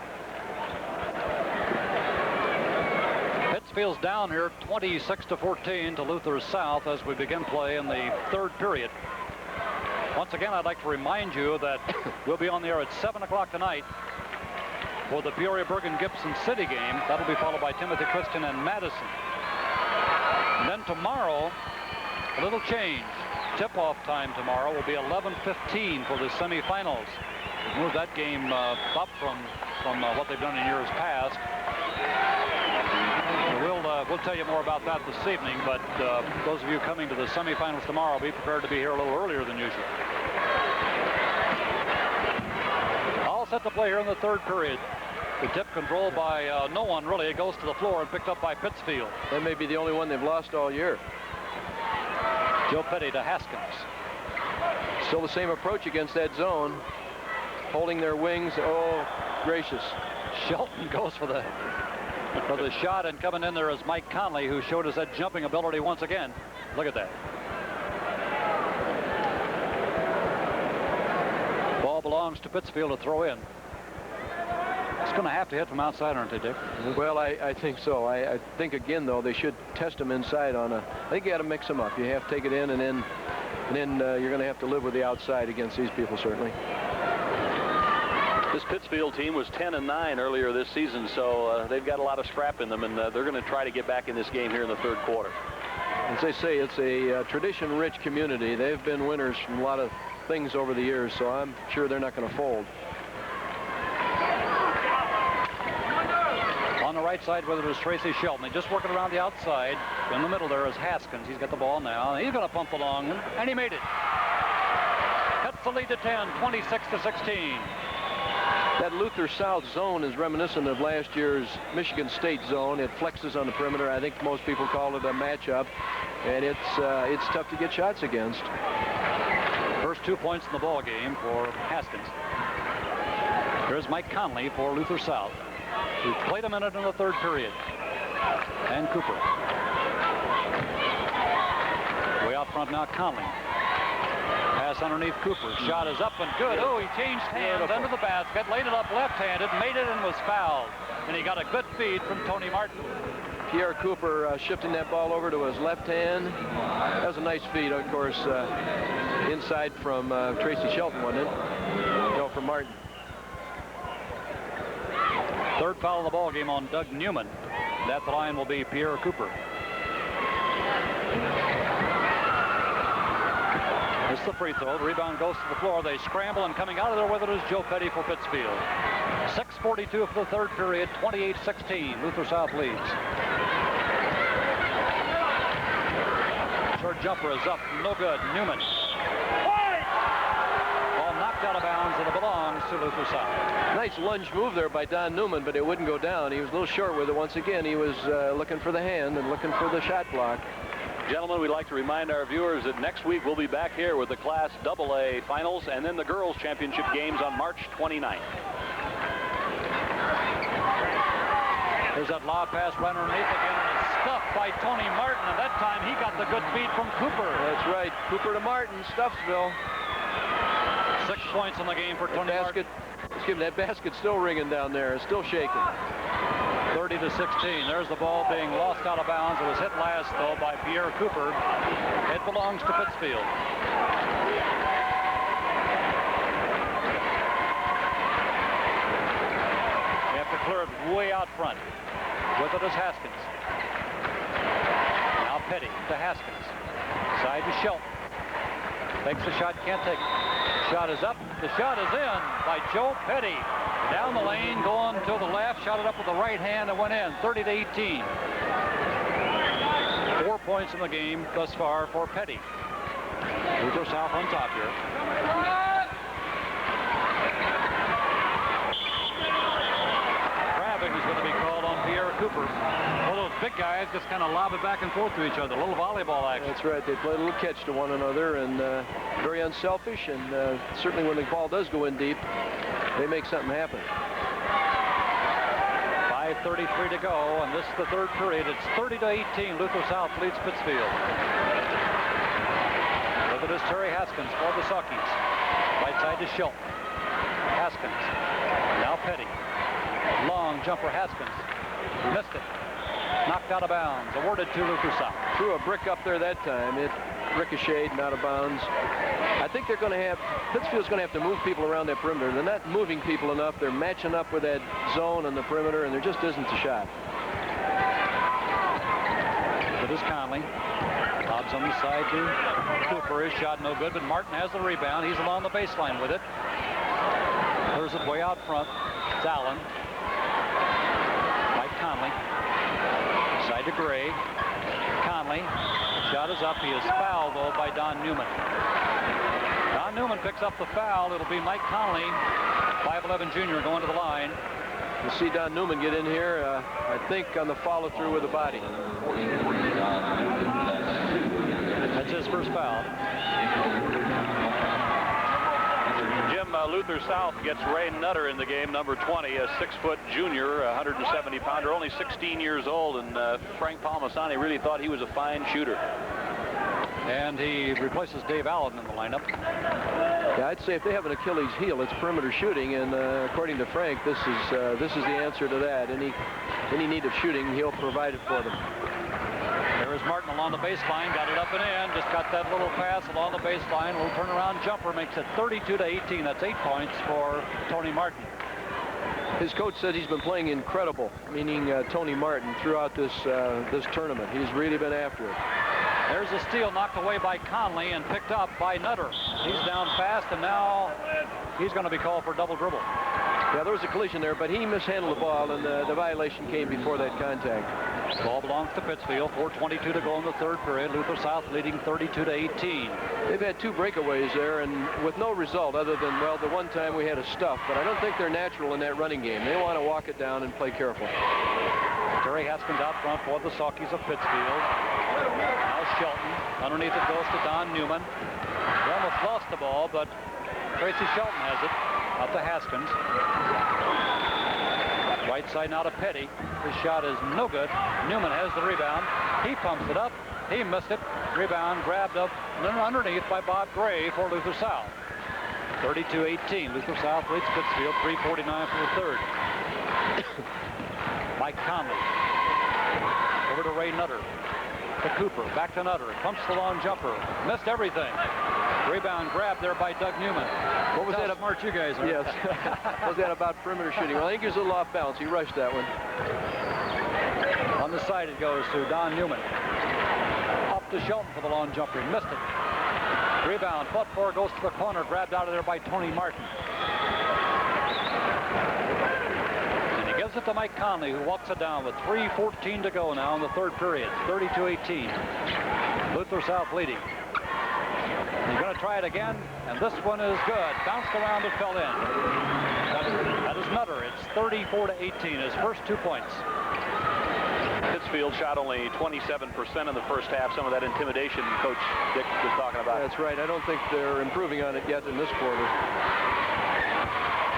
Pittsfield's down here 26-14 to Luther South as we begin play in the third period. Once again, I'd like to remind you that we'll be on the air at 7 o'clock tonight for the Peoria-Bergen-Gibson City game. That'll be followed by Timothy Christian and Madison. And then tomorrow, a little change. Tip-off time tomorrow will be 11:15 for the semifinals. We've moved that game up from what they've done in years past. We'll tell you more about that this evening, but those of you coming to the semifinals tomorrow, be prepared to be here a little earlier than usual. Ball set to play here in the third period. The tip controlled by no one, really. It goes to the floor and picked up by Pittsfield. That may be the only one they've lost all year. Joe Petty to Haskins. Still the same approach against that zone. Holding their wings. Oh, gracious. Shelton goes for the shot, and coming in there is Mike Conley, who showed us that jumping ability once again. Look at that. Ball belongs to Pittsfield to throw in. It's going to have to hit from outside, aren't they, Dick? Well, I think so. I think, again, though, they should test them inside on a... I think you got to mix them up. You have to take it in, and then you're going to have to live with the outside against these people, certainly. This Pittsfield team was 10-9 earlier this season, so they've got a lot of scrap in them, and they're going to try to get back in this game here in the third quarter. As they say, it's a tradition-rich community. They've been winners from a lot of things over the years, so I'm sure they're not going to fold. On the right side with it is Tracy Shelton. He's just working around the outside. In the middle there is Haskins. He's got the ball now. He's going to pump along, and he made it. Cuts the lead to 10, 26-16. That Luther South zone is reminiscent of last year's Michigan State zone. It flexes on the perimeter. I think most people call it a matchup, and it's tough to get shots against. First 2 points in the ball game for Haskins. Here's Mike Conley for Luther South. We played a minute in the third period. And Cooper. Way out front now, Conley. Pass underneath Cooper. Shot is up and good. Oh, he changed hands under the basket, laid it up left-handed, made it, and was fouled. And he got a good feed from Tony Martin. Pierre Cooper shifting that ball over to his left hand. That was a nice feed, of course, inside from Tracy Shelton, wasn't it? No, from Martin. Third foul of the ball game on Doug Newman. At the line will be Pierre Cooper. It's the free throw. The rebound goes to the floor. They scramble, and coming out of there with it is Joe Petty for Pittsfield. 6:42 for the third period, 28-16. Luther South leads. Short jumper is up. No good. Newman. Ball knocked out of bounds, and it belongs to Luther South. Nice lunge move there by Don Newman, but it wouldn't go down. He was a little short with it. Once again, he was looking for the hand and looking for the shot block. Gentlemen, we'd like to remind our viewers that next week we'll be back here with the Class AA finals and then the girls' championship games on March 29th. There's that lob pass right underneath again, and it's stuffed by Tony Martin, and that time he got the good feed from Cooper. That's right. Cooper to Martin, Stuffsville. 6 points in the game for Tony Martin. Excuse me, that basket's still ringing down there. It's still shaking. 30-16. There's the ball being lost out of bounds. It was hit last, though, by Pierre Cooper. It belongs to Pittsfield. They have to clear it way out front. With it is Haskins. Now Petty to Haskins. Side to Shelton. Takes the shot, can't take it. Shot is up. The shot is in by Joe Petty. Down the lane, going to the left. Shot it up with the right hand and went in. 30-18. 4 points in the game thus far for Petty. Luther South on top here. Grabbing is going to be called on Pierre Cooper. Well, those big guys just kind of lob it back and forth to each other. A little volleyball action. That's right. They play a little catch to one another, and very unselfish, and certainly when the ball does go in deep, they make something happen. 5:33 to go, and this is the third period. It's 30-18. Luther South leads Pittsfield. Look at this, Terry Haskins for the Saukees. Right side to Shelton. Haskins. Now Petty. Long jumper Haskins. Missed it. Knocked out of bounds. Awarded to Luther South. Threw a brick up there that time. It ricocheted and out of bounds. I think they're going to have, Pittsfield's going to have to move people around that perimeter. They're not moving people enough. They're matching up with that zone on the perimeter, and there just isn't a shot. It is Conley. Lobs on the side to Cooper. His shot no good, but Martin has the rebound. He's along the baseline with it. There's it way out front. It's Allen. Mike Conley. Side to Gray. Conley. Shot is up. He is fouled, though, by Don Newman. Don Newman picks up the foul. It'll be Mike Conley, 5'11" junior, going to the line. You see Don Newman get in here, I think, on the follow-through with the body. That's his first foul. Jim, Luther South gets Ray Nutter in the game, number 20, a 6-foot junior, 170-pounder, only 16 years old, and Frank Palmisani really thought he was a fine shooter. And he replaces Dave Allen in the lineup. Yeah, I'd say if they have an Achilles heel, it's perimeter shooting, and according to Frank, this is the answer to that. Any need of shooting, he'll provide it for them. There is Martin along the baseline, got it up and in, just got that little pass along the baseline, little turnaround jumper, makes it 32-18. That's 8 points for Tony Martin. His coach said he's been playing incredible, meaning Tony Martin, throughout this tournament. He's really been after it. There's a steal knocked away by Conley and picked up by Nutter. He's down fast, and now he's going to be called for double dribble. Yeah, there was a collision there, but he mishandled the ball, and the violation came before that contact. Ball belongs to Pittsfield. 4:22 to go in the third period. Luther South leading 32-18. They've had 2 breakaways there, and with no result other than, well, the one time we had a stuff, but I don't think they're natural in that running game. They want to walk it down and play careful. Terry Haskins out front for the Saukees of Pittsfield. Now Shelton. Underneath it goes to Don Newman. He almost lost the ball, but Tracy Shelton has it. Out to Haskins. Right side now to Petty. His shot is no good. Newman has the rebound. He pumps it up. He missed it. Rebound grabbed up underneath by Bob Gray for Luther South. 32-18. Luther South leads Pittsfield. 3:49 for the third. Mike Conley. Over to Ray Nutter. To Cooper. Back to Nutter. Pumps the long jumper. Missed everything. Rebound grabbed there by Doug Newman. What was that? Smart you guys are. Yes. What was that about perimeter shooting? Well, I think he was a little off balance. He rushed that one. On the side it goes to Don Newman. Up to Shelton for the long jumper. He missed it. Rebound. Foot 4 goes to the corner. Grabbed out of there by Tony Martin. And he gives it to Mike Conley, who walks it down with 3:14 to go now in the third period. 32-18. Luther South leading. He's going to try it again, and this one is good. Bounced around and fell in. That is Nutter. It's 34-18, his first 2 points. Pittsfield shot only 27% in the first half. Some of that intimidation Coach Dick was talking about. That's right. I don't think they're improving on it yet in this quarter.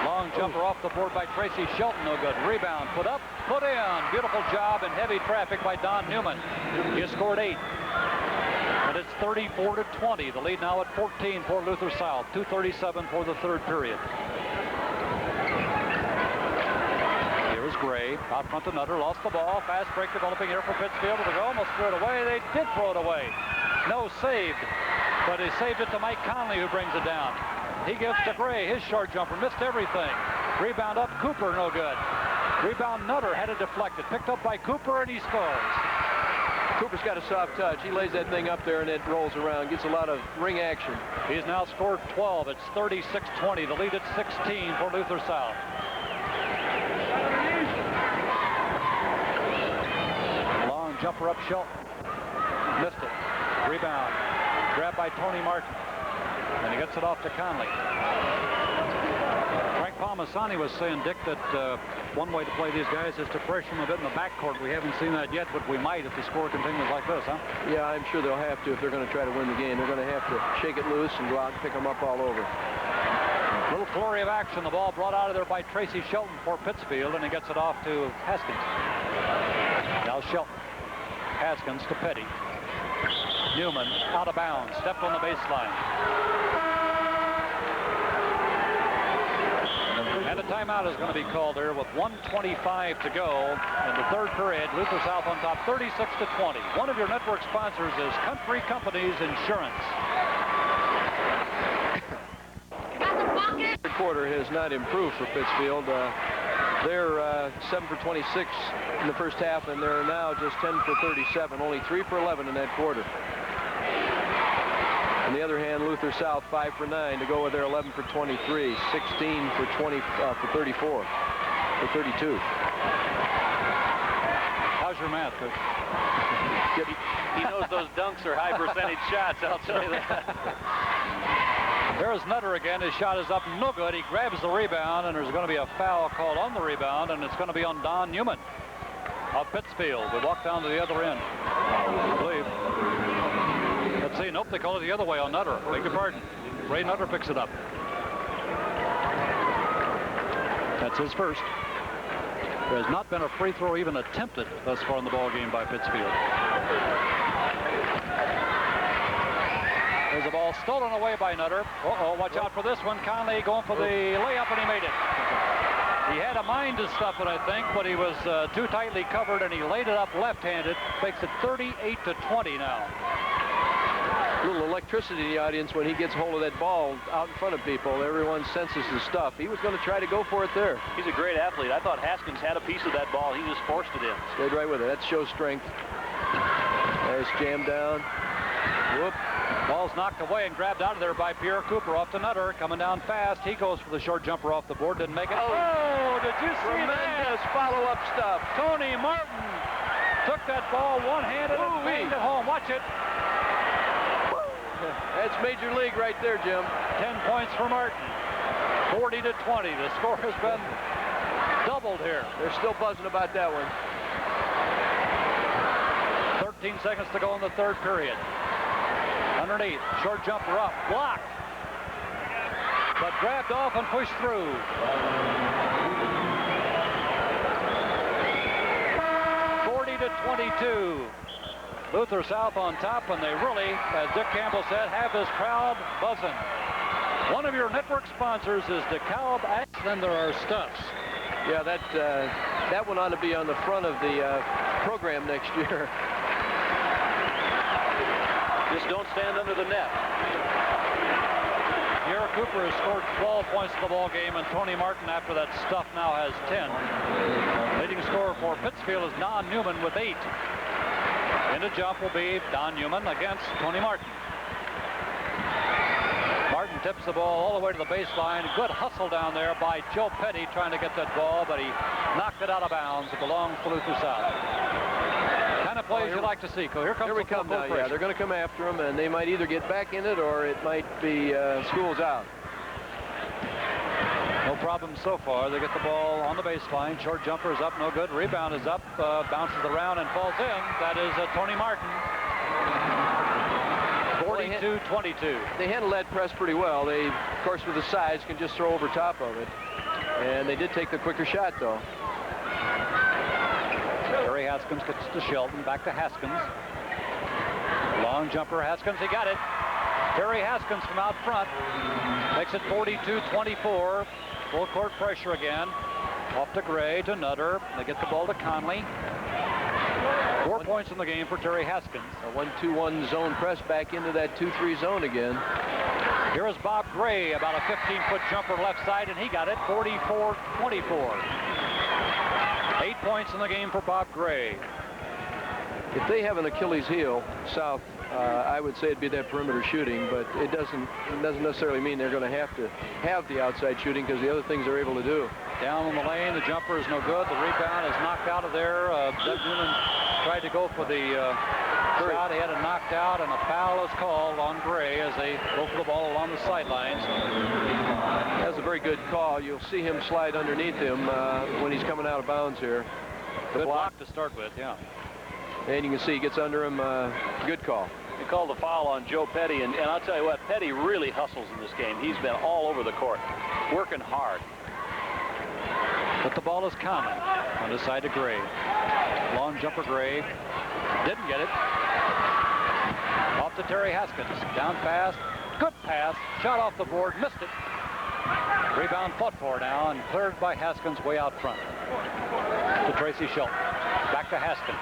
Long jumper off the board by Tracy Shelton. No good. Rebound. Put up. Put in. Beautiful job in heavy traffic by Don Newman. He has scored 8. And it's 34-20. The lead now at 14 for Luther South. 2:37 for the third period. Here's Gray. Out front to Nutter. Lost the ball. Fast break developing here for Pittsfield. They almost threw it away. They did throw it away. No saved. But he saved it to Mike Conley, who brings it down. He gives to Gray. His short jumper. Missed everything. Rebound up. Cooper. No good. Rebound Nutter. Had it deflected. Picked up by Cooper, and he scores. Cooper's got a soft touch. He lays that thing up there and it rolls around. Gets a lot of ring action. He's now scored 12. It's 36-20. The lead at 16 for Luther South. Long jumper up Shelton. Missed it. Rebound. Grabbed by Tony Martin. And he gets it off to Conley. Frank Palmisani was saying, Dick, that one way to play these guys is to pressure them a bit in the backcourt. We haven't seen that yet, but we might if the score continues like this, huh? Yeah, I'm sure they'll have to if they're going to try to win the game. They're going to have to shake it loose and go out and pick them up all over. Little flurry of action. The ball brought out of there by Tracy Shelton for Pittsfield, and he gets it off to Haskins. Now Shelton. Haskins to Petty. Newman out of bounds. Stepped on the baseline. And a timeout is going to be called there with 1:25 to go in the third period. Luther South on top 36-20. One of your network sponsors is Country Companies Insurance. Third quarter has not improved for Pittsfield. They're 7 for 26 in the first half, and they're now just 10 for 37. Only 3 for 11 in that quarter. On the other hand, Luther South 5 for 9 to go with their 11 for 23, 16 for 34, for 32. How's your math, Coach? He knows those dunks are high percentage shots, I'll tell you that. There's Nutter again. His shot is up, no good. He grabs the rebound, and there's going to be a foul called on the rebound, and it's going to be on Don Newman of Pittsfield. We walk down to the other end, I believe. Let's see. Nope, they call it the other way on Nutter. Beg your pardon. Ray Nutter picks it up. That's his first. There has not been a free throw even attempted thus far in the ball game by Pittsfield. There's a ball stolen away by Nutter. Uh-oh, watch out for this one. Conley going for the layup, and he made it. He had a mind to stuff it, I think, but he was too tightly covered, and he laid it up left-handed. Makes it 38-20 now. A little electricity in the audience when he gets hold of that ball out in front of people. Everyone senses the stuff. He was going to try to go for it there. He's a great athlete. I thought Haskins had a piece of that ball. He just forced it in. Stayed right with it. That shows strength. There's jammed down. Whoop. Ball's knocked away and grabbed out of there by Pierre Cooper. Off to Nutter, coming down fast. He goes for the short jumper off the board, didn't make it. Oh, did you see tremendous that? follow-up stuff. Tony Martin took that ball one-handed and banged it home. Watch it. That's Major League right there, Jim. 10 points for Martin. 40-20. The score has been doubled here. They're still buzzing about that one. 13 seconds to go in the third period. Underneath, short jumper up, blocked, but grabbed off and pushed through. 40-22. Luther South on top, and they really, as Dick Campbell said, have this crowd buzzing. One of your network sponsors is DeKalb, then there are Stuffs. Yeah, that one ought to be on the front of the program next year. Just don't stand under the net. Pierre Cooper has scored 12 points in the ball game, and Tony Martin, after that stuff, now has 10. Leading scorer for Pittsfield is Don Newman with 8. Into jump will be Don Newman against Tony Martin. Martin tips the ball all the way to the baseline. Good hustle down there by Joe Petty trying to get that ball, but he knocked it out of bounds. It belongs to Luther South. Kind of plays you like to see. Here we come now. Yeah, they're going to come after him, and they might either get back in it or it might be schools out. No problem so far. They get the ball on the baseline. Short jumper is up, no good. Rebound is up, bounces around and falls in. That is Tony Martin. 42-22. They handle that press pretty well. They, of course, with the size, can just throw over top of it. And they did take the quicker shot, though. Terry Haskins gets to Shelton, back to Haskins. Long jumper, Haskins, he got it. Terry Haskins from out front makes it 42-24. Full court pressure again. Off to Gray, to Nutter. They get the ball to Conley. 4 points in the game for Terry Haskins. A 1-2-1 zone press back into that 2-3 zone again. Here is Bob Gray, about a 15-foot jumper left side, and he got it, 44-24. 8 points in the game for Bob Gray. If they have an Achilles heel, South, I would say it'd be that perimeter shooting, but it doesn't necessarily mean they're going to have the outside shooting because the other things they're able to do. Down on the lane, the jumper is no good. The rebound is knocked out of there. Doug Newman tried to go for the shot. He had it knocked out, and a foul is called on Gray as they go for the ball along the sidelines. That's a very good call. You'll see him slide underneath him when he's coming out of bounds here. Good block to start with, yeah. And you can see he gets under him. Good call. He called the foul on Joe Petty, and I'll tell you what, Petty really hustles in this game. He's been all over the court, working hard. But the ball is common on the side of Gray. Long jumper Gray. Didn't get it. Off to Terry Haskins. Down fast. Good pass. Shot off the board. Missed it. Rebound fought for now and cleared by Haskins way out front. To Tracy Shelton. Back to Haskins.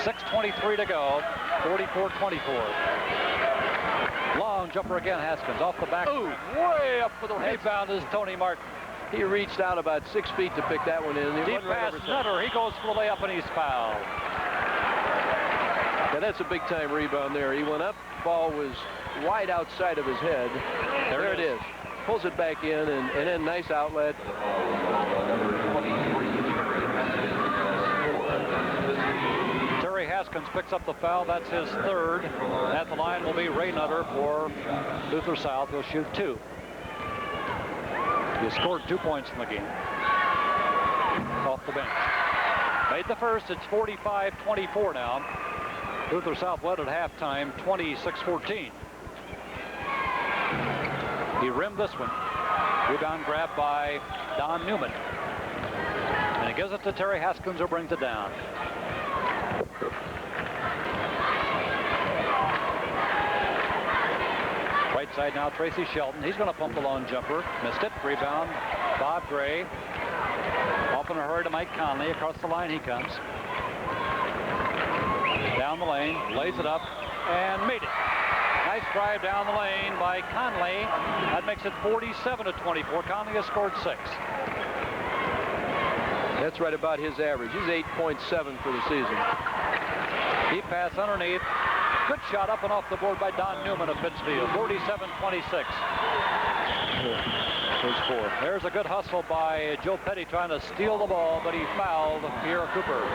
6:23 to go. 44-24. Long jumper again, Haskins. Off the back. Ooh, way up for the rebound is Tony Martin. He reached out about 6 feet to pick that one in. Deep pass, Nutter. He goes for the layup, and he's fouled. Yeah, that's a big-time rebound there. He went up. Ball was wide outside of his head. There it is. Pulls it back in, and then nice outlet. Haskins picks up the foul. That's his third. At the line will be Ray Nutter for Luther South. He'll shoot 2. He scored 2 points in the game. Off the bench. Made the first. It's 45-24 now. Luther South led at halftime, 26-14. He rimmed this one. Rebound grabbed by Don Newman. And he gives it to Terry Haskins, who brings it down. Right side now, Tracy Shelton. He's going to pump the long jumper. Missed it. Rebound, Bob Gray. Off in a hurry to Mike Conley. Across the line he comes. Down the lane, lays it up, and made it. Nice drive down the lane by Conley. That makes it 47-24. Conley has scored 6. That's right about his average. He's 8.7 for the season. Deep pass underneath. Good shot up and off the board by Don Newman of Pittsfield. 47-26. There's 4. There's a good hustle by Joe Petty trying to steal the ball, but he fouled Pierre Cooper.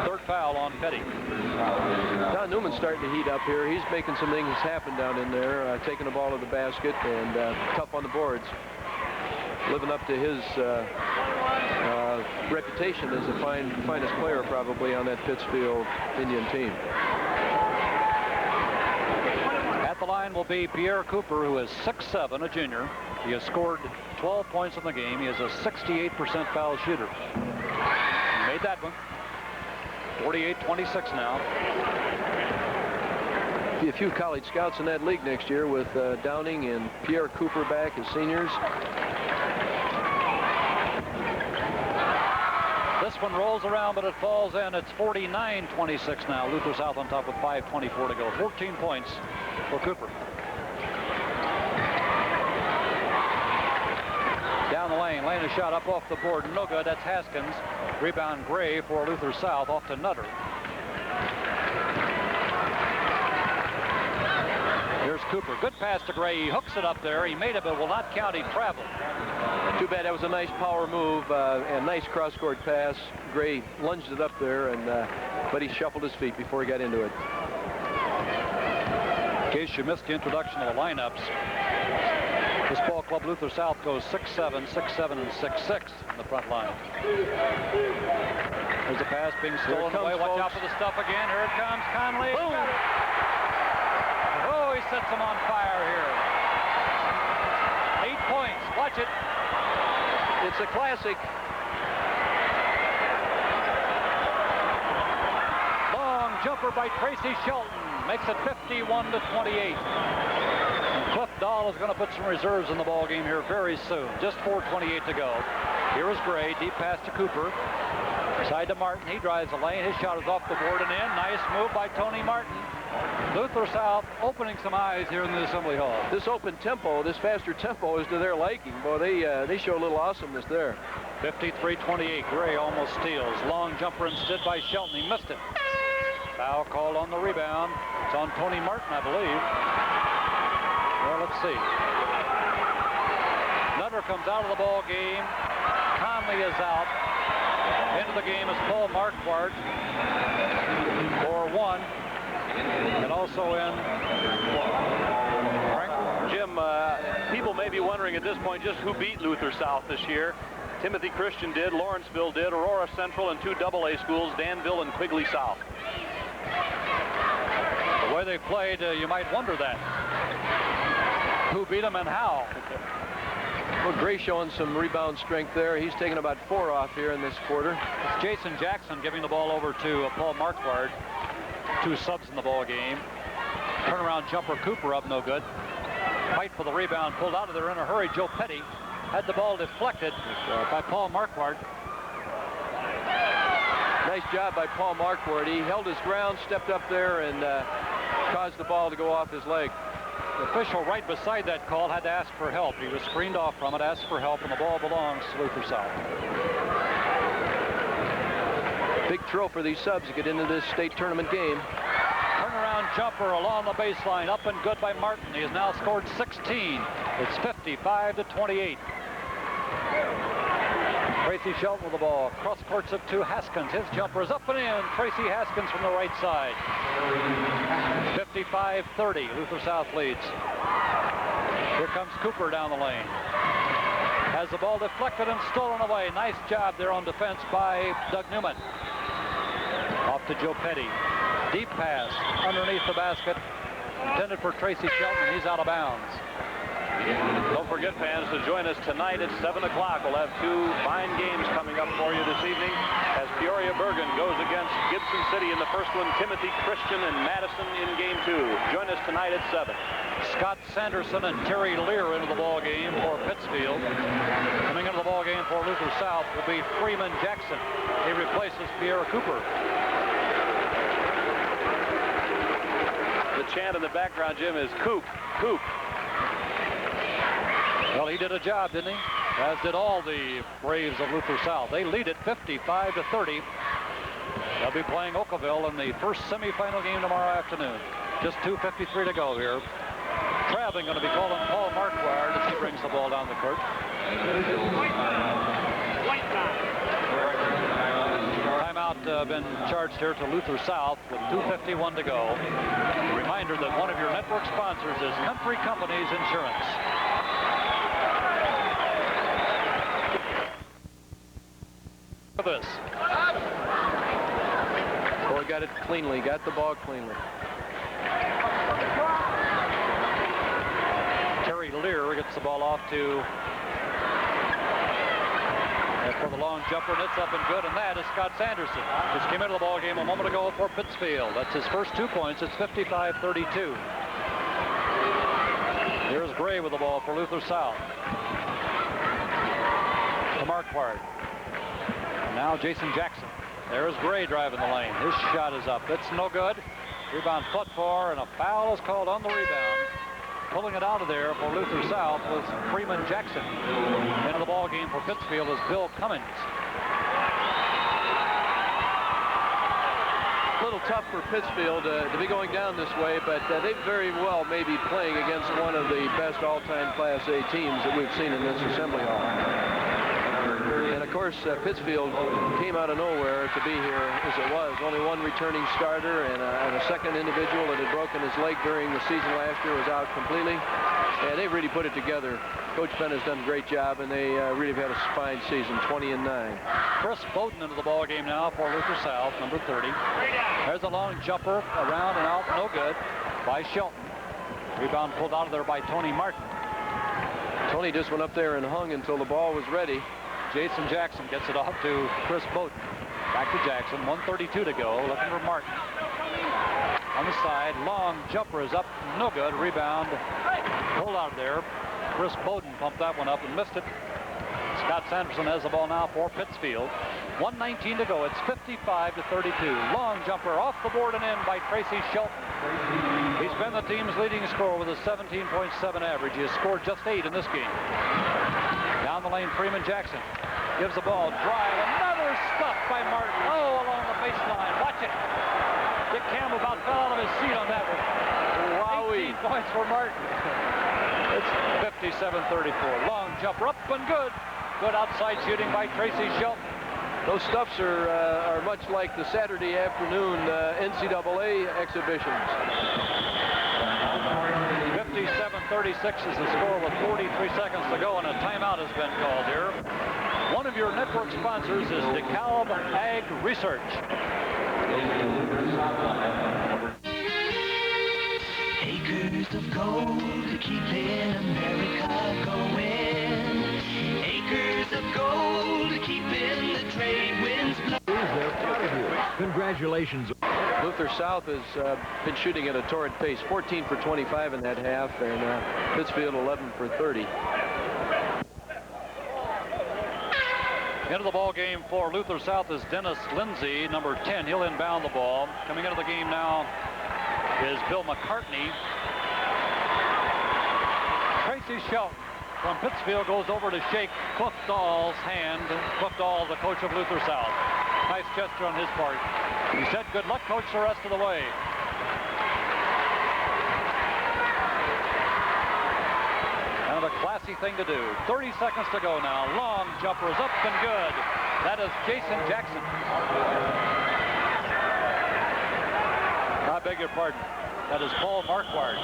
Third foul on Petty. Don Newman's starting to heat up here. He's making some things happen down in there, taking the ball to the basket and tough on the boards. Living up to his reputation as the finest player probably on that Pittsfield Indian team. At the line will be Pierre Cooper, who is 6'7", a junior. He has scored 12 points in the game. He is a 68% foul shooter. He made that one. 48-26 now. Be a few college scouts in that league next year with Downing and Pierre Cooper back as seniors. This one rolls around, but it falls in. It's 49-26 now. Luther South on top with 5:24 to go. 14 points for Cooper. Down the lane. Lane a shot up off the board. No good. That's Haskins. Rebound Gray for Luther South. Off to Nutter. Here's Cooper. Good pass to Gray. He hooks it up there. He made it, but will not count. He traveled. Too bad. That was a nice power move and nice cross-court pass. Gray lunged it up there, and but he shuffled his feet before he got into it. In case you missed the introduction of the lineups, this ball club, Luther South, goes 6'7", 6'7", and 6'6" in the front line. There's a pass being stolen away. Watch out for the stuff again. Here it comes. Conley. Boom. Oh, he sets them on fire here. 8 points. Watch it. It's a classic. Long jumper by Tracy Shelton. Makes it 51-28. Cliff Dahl is going to put some reserves in the ball game here very soon. Just 4:28 to go. Here is Gray. Deep pass to Cooper. Side to Martin. He drives the lane. His shot is off the board and in. Nice move by Tony Martin. Luther South opening some eyes here in the Assembly Hall. This open tempo, this faster tempo is to their liking. Boy, they show a little awesomeness there. 53-28. Gray almost steals. Long jumper instead by Shelton. He missed it. Foul called on the rebound. It's on Tony Martin, I believe. Well, let's see. Nutter comes out of the ball game. Conley is out. Into the game is Paul Marquardt for 1. And also in Frank. Jim, people may be wondering at this point just who beat Luther South this year. Timothy Christian did, Lawrenceville did, Aurora Central, and 2 AA schools, Danville and Quigley South. The way they played, you might wonder that. Who beat them and how? Well, Gray showing some rebound strength there. He's taken about 4 off here in this quarter. It's Jason Jackson giving the ball over to Paul Marquardt. 2 subs in the ball game. Turnaround jumper, Cooper up, no good. Fight for the rebound, pulled out of there in a hurry. Joe Petty had the ball deflected by Paul Marquardt. Nice job by Paul Marquardt. He held his ground, stepped up there, and caused the ball to go off his leg. The official right beside that call had to ask for help. He was screened off from it, asked for help, and the ball belongs to Luther South. Big throw for these subs to get into this state tournament game. Turnaround jumper along the baseline, up and good by Martin. He has now scored 16. It's 55-28. Tracy Shelton with the ball. Cross courts it to Haskins. His jumper is up and in. Tracy Haskins from the right side. 55-30. Luther South leads. Here comes Cooper down the lane. Has the ball deflected and stolen away. Nice job there on defense by Doug Newman. Off to Joe Petty. Deep pass underneath the basket. Intended for Tracy Shelton. He's out of bounds. Don't forget, fans, to join us tonight at 7 o'clock. We'll have two fine games coming up for you this evening as Peoria Bergen goes against Gibson City in the first one, Timothy Christian and Madison in game 2. Join us tonight at 7. Scott Sanderson and Terry Lear into the ball game for Pittsfield. Coming into the ball game for Luther South will be Freeman Jackson. He replaces Pierre Cooper. The chant in the background, Jim, is Coop, Coop. Well, he did a job, didn't he? As did all the Braves of Luther South. They lead it 55-30. They'll be playing Oakville in the first semifinal game tomorrow afternoon. Just 2:53 to go here. Traveling going to be calling Paul Marquardt as he brings the ball down the court. Timeout been charged here to Luther South with 2:51 to go. A reminder that one of your network sponsors is Country Companies Insurance. This. Boy, got it cleanly, got the ball cleanly. Terry Lear gets the ball off to for the long jumper, and it's up and good, and that is Scott Sanderson. Just came into the ball game a moment ago for Pittsfield. That's his first 2 points. It's 55-32. Here's Gray with the ball for Luther South. To Marquardt. Now Jason Jackson. There's Gray driving the lane. His shot is up. It's no good. Rebound fought for, and a foul is called on the rebound. Pulling it out of there for Luther South was Freeman Jackson. Into the ball game for Pittsfield is Bill Cummings. A little tough for Pittsfield to be going down this way, but they very well may be playing against one of the best all-time Class A teams that we've seen in this assembly hall. And of course, Pittsfield came out of nowhere to be here as it was. Only one returning starter, and a second individual that had broken his leg during the season last year was out completely. And they've really put it together. Coach Ben has done a great job, and they really have had a fine season, 20-9. Chris Bowden into the ball game now for Luther South, number 30. There's a long jumper around and out, no good, by Shelton. Rebound pulled out of there by Tony Martin. Tony just went up there and hung until the ball was ready. Jason Jackson gets it off to Chris Bowden. Back to Jackson, 1:32 to go, looking for Martin. On the side, long jumper is up, no good. Rebound pulled out of there. Chris Bowden pumped that one up and missed it. Scott Sanderson has the ball now for Pittsfield. 1:19 to go. It's 55-32. Long jumper off the board and in by Tracy Shelton. He's been the team's leading scorer with a 17.7 average. He has scored just 8 in this game. Down the lane, Freeman Jackson gives the ball, drive, another stop by Martin. Oh, along the baseline. Watch it. Dick Campbell about fell out of his seat on that one. Wowee. 18 points for Martin. It's 57-34. Long jumper up and good. Good outside shooting by Tracy Shelton. Those stuffs are much like the Saturday afternoon NCAA exhibitions. 57-36 is the score with 43 seconds to go, and a timeout has been called here. One of your network sponsors is DeKalb Ag Research. Acres of gold keeping America going. Acres of gold keeping the trade winds blowing. They're proud of you. Congratulations. Luther South has been shooting at a torrid pace, 14 for 25 in that half, and Pittsfield 11 for 30. Into the ball game for Luther South is Dennis Lindsay, number 10. He'll inbound the ball. Coming into the game now is Bill McCartney. Tracy Shelton from Pittsfield goes over to shake Cliff Dahl's hand. Cliff Dahl, the coach of Luther South. Nice gesture on his part. He said, good luck, coach, the rest of the way. And and a classy thing to do. 30 seconds to go now. Long jumper is up and good. That is Jason Jackson. I beg your pardon. That is Paul Marquardt.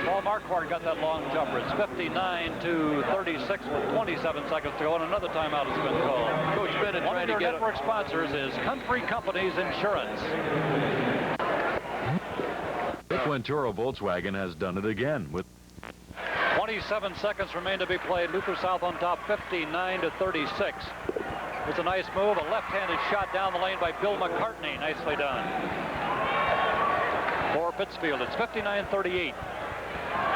Paul Marquardt got that long jumper. It's 59-36 with 27 seconds to go, and another timeout has been called. Coach Bennett One trying of to your get network sponsors is Country Companies Insurance. Dick Ventura Volkswagen has done it again with 27 seconds remain to be played. Luther South on top, 59-36. It's a nice move. A left-handed shot down the lane by Bill McCartney. Nicely done. For Pittsfield, it's 59-38.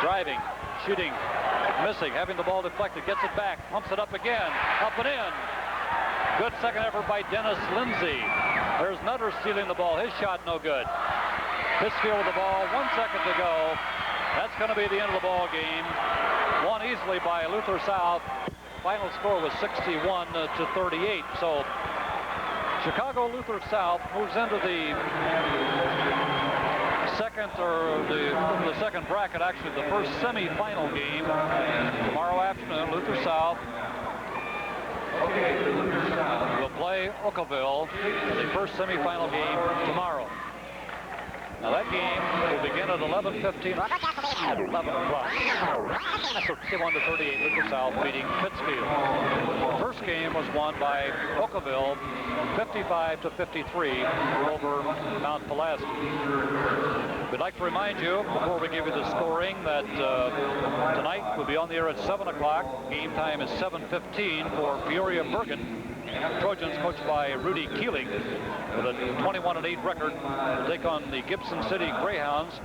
Driving, shooting, missing, having the ball deflected, gets it back, pumps it up again, up and in. Good second effort by Dennis Lindsay. There's Nutter stealing the ball. His shot no good. Pittsfield with the ball, 1 second to go. That's going to be the end of the ball game. Won easily by Luther South. Final score was 61-38. So Chicago Luther South moves into the second, or the second bracket, actually the first semifinal game tomorrow afternoon. Luther South will play Oakville in the first semifinal game tomorrow. Now that game will begin at 11:15. 11 o'clock. 61-38, Luther South beating Pittsfield. First game was won by Oakville, 55-53 over Mount Pulaski. We'd like to remind you, before we give you the scoring, that tonight we'll be on the air at 7 o'clock. Game time is 7:15 for Peoria Bergen. Trojans, coached by Rudy Keeling, with a 21-8 record, will take on the Gibson City Greyhounds.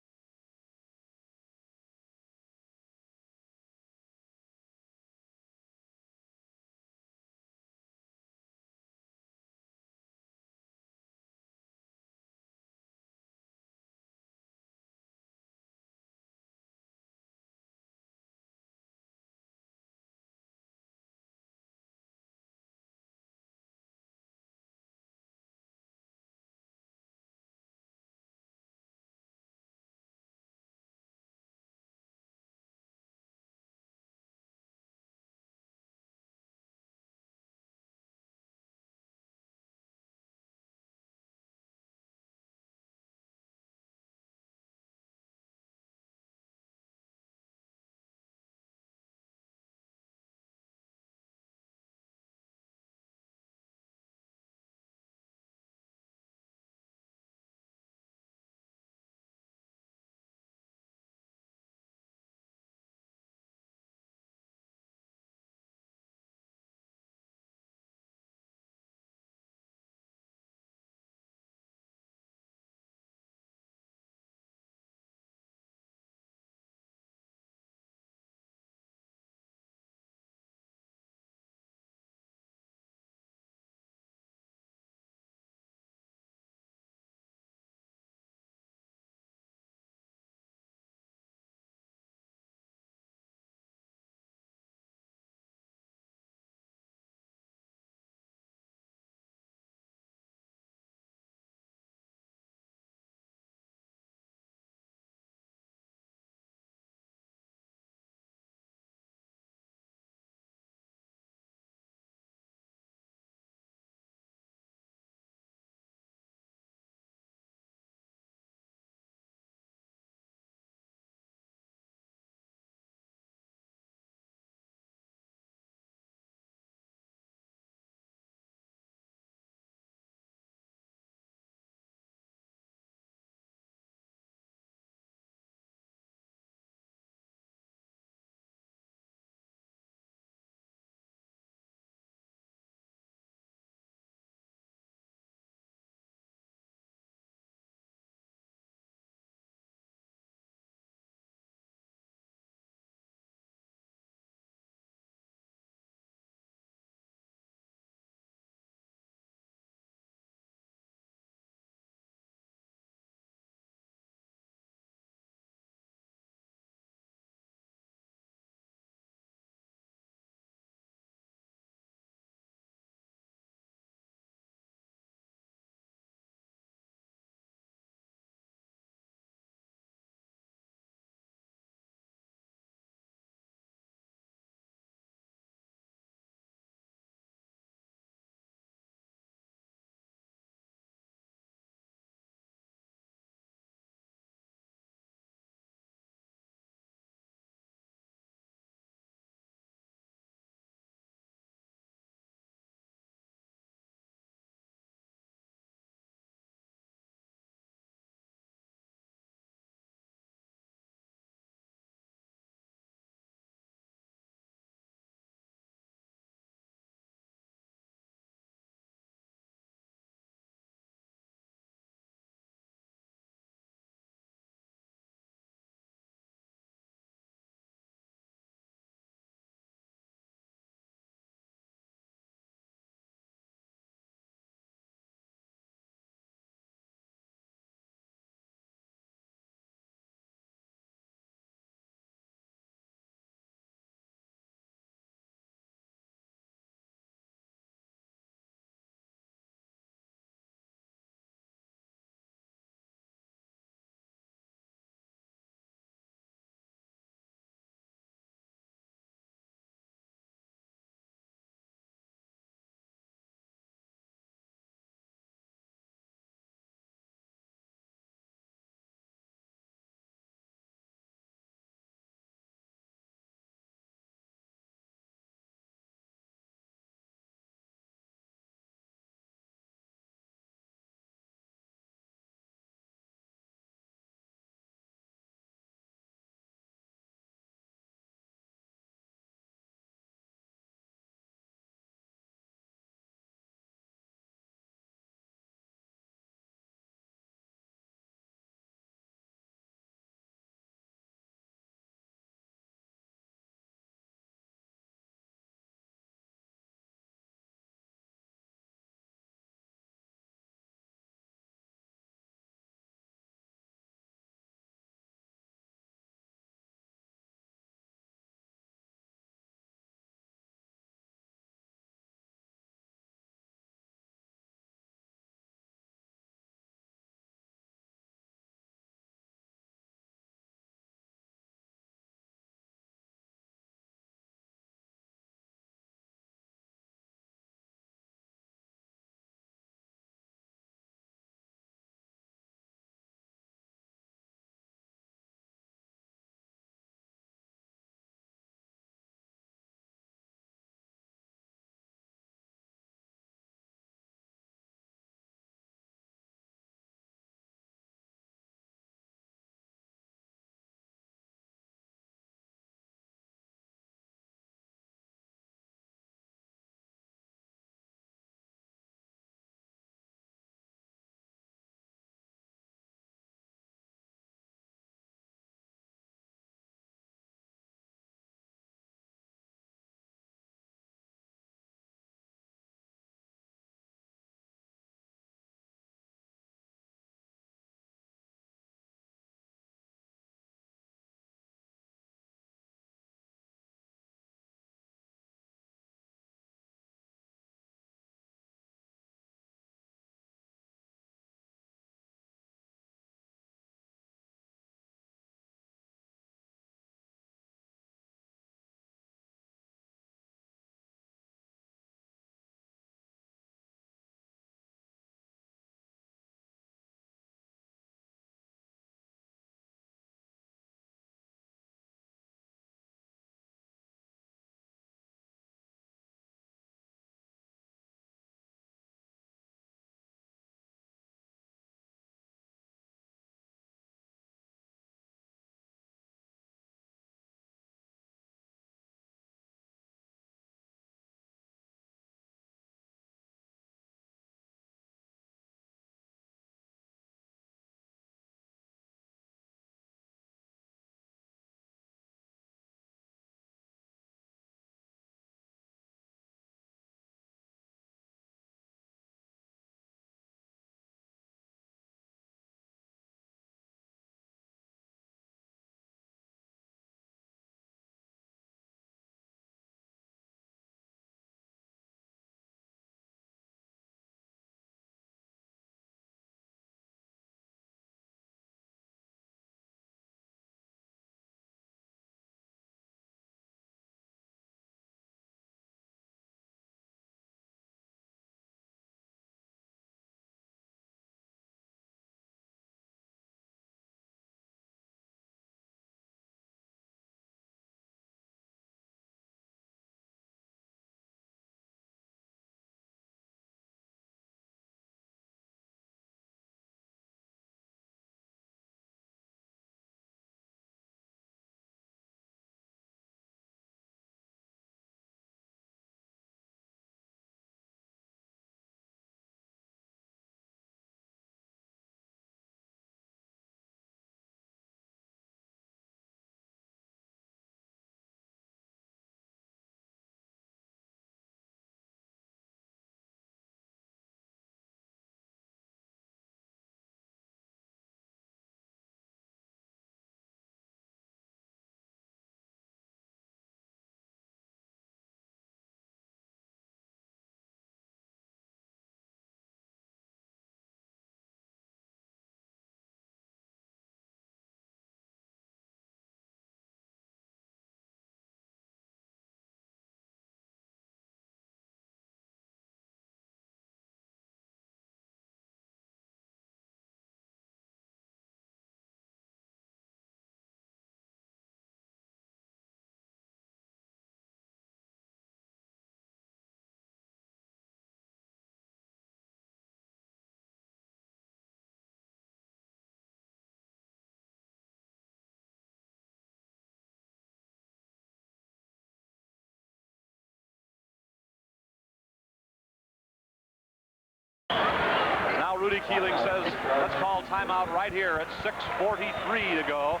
Rudy Keeling says, let's call timeout right here at 6:43 to go.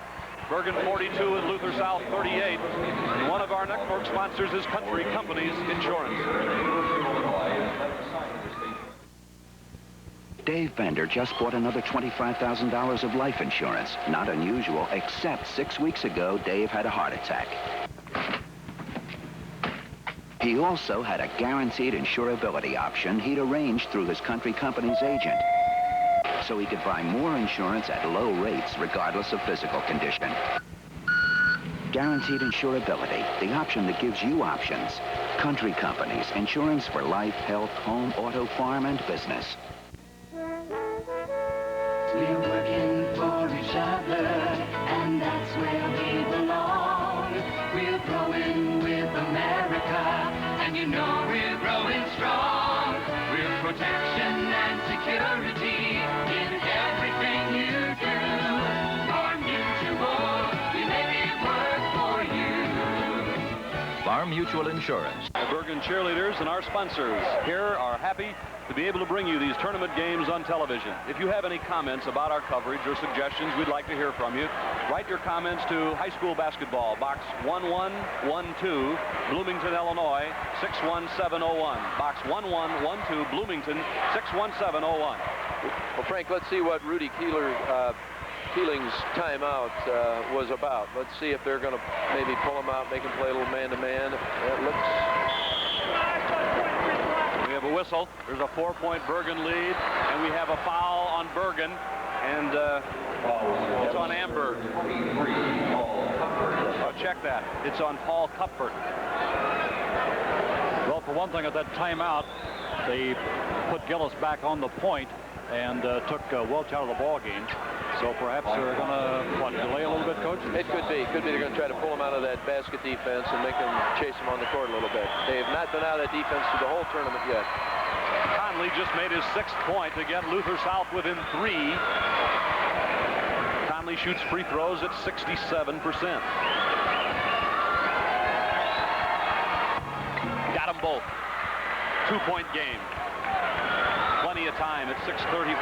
Bergen 42 and Luther South 38. And one of our network sponsors is Country Companies Insurance. Dave Bender just bought another $25,000 of life insurance. Not unusual, except 6 weeks ago, Dave had a heart attack. He also had a guaranteed insurability option he'd arranged through his Country Company's agent, so he could buy more insurance at low rates regardless of physical condition. Guaranteed insurability, the option that gives you options. Country Companies, insurance for life, health, home, auto, farm, and business. We're working for each other, and that's where we belong. We're growing with America, and you know we're growing strong. We're protection and security in everything you do. Farm Mutual, we make it work for you. Farm Mutual Insurance. The Bergen cheerleaders and our sponsors here are happy to be able to bring you these tournament games on television. If you have any comments about our coverage or suggestions, we'd like to hear from you. Write your comments to high school basketball, box 1112, Bloomington, Illinois, 61701. Box 1112, Bloomington, 61701. Well, Frank, let's see what Rudy Keeling's timeout was about. Let's see if they're going to maybe pull him out, make him play a little man-to-man. It looks... We have a whistle. There's a 4-point Bergen lead, and we have a foul on Bergen, and it's on Amberg. Oh, check that. It's on Paul Cuthbert. Well, for one thing, at that timeout, they put Gillis back on the point and took Welch out of the ball game. So perhaps they're going to, delay a little bit, Coach? It could be. Could be they're going to try to pull him out of that basket defense and make him chase him on the court a little bit. They have not been out of that defense through the whole tournament yet. Conley just made his 6th point to get Luther South within 3. Conley shoots free throws at 67%. Got them both. 2-point game. Plenty of time at 6:35.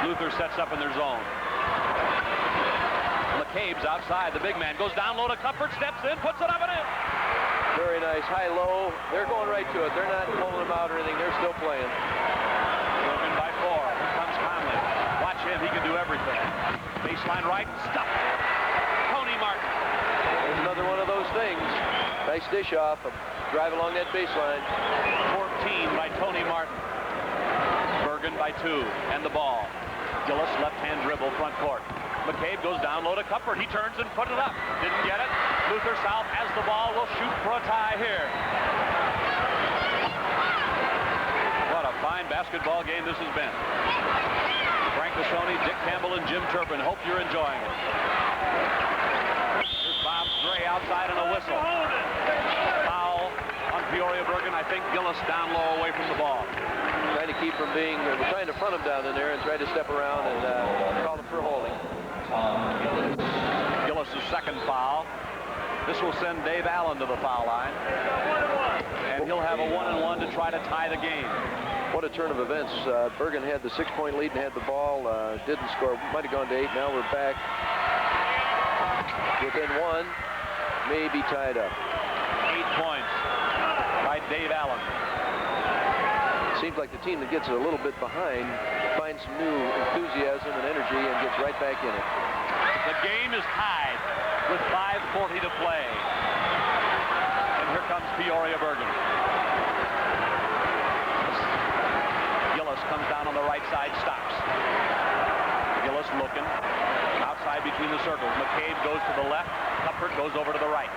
Luther sets up in their zone. McCabe's outside. The big man goes down low to Cuthbert, steps in, puts it up and in. Very nice. High-low. They're going right to it. They're not pulling him out or anything. They're still playing. Bergen by 4. Here comes Conley. Watch him. He can do everything. Baseline right. Stuff. Tony Martin. There's another one of those things. Nice dish off. Drive along that baseline. 14 by Tony Martin. Bergen by 2. And the ball. Gillis, left-hand dribble, front court. McCabe goes down low to Cuthbert. He turns and put it up. Didn't get it. Luther South has the ball. Will shoot for a tie here. What a fine basketball game this has been. Frank Cassoni, Dick Campbell, and Jim Turpin. Hope you're enjoying it. Here's Bob Gray outside and a whistle. Foul on Peoria Bergen. I think Gillis down low away from the ball. Trying to keep from being, we're trying to front him down in there and try to step around and call him for holding. Gillis' 2nd foul. This will send Dave Allen to the foul line. And he'll have a 1-and-1 to try to tie the game. What a turn of events. Bergen had the 6-point lead and had the ball. Didn't score. Might have gone to 8. Now we're back within 1. Maybe tied up. 8 points by Dave Allen. Seems like the team that gets a little bit behind finds some new enthusiasm and energy and gets right back in it. The game is tied with 5:40 to play. And here comes Peoria Bergen. Gillis comes down on the right side, stops. Gillis looking. Outside between the circles. McCabe goes to the left. Cuthbert goes over to the right.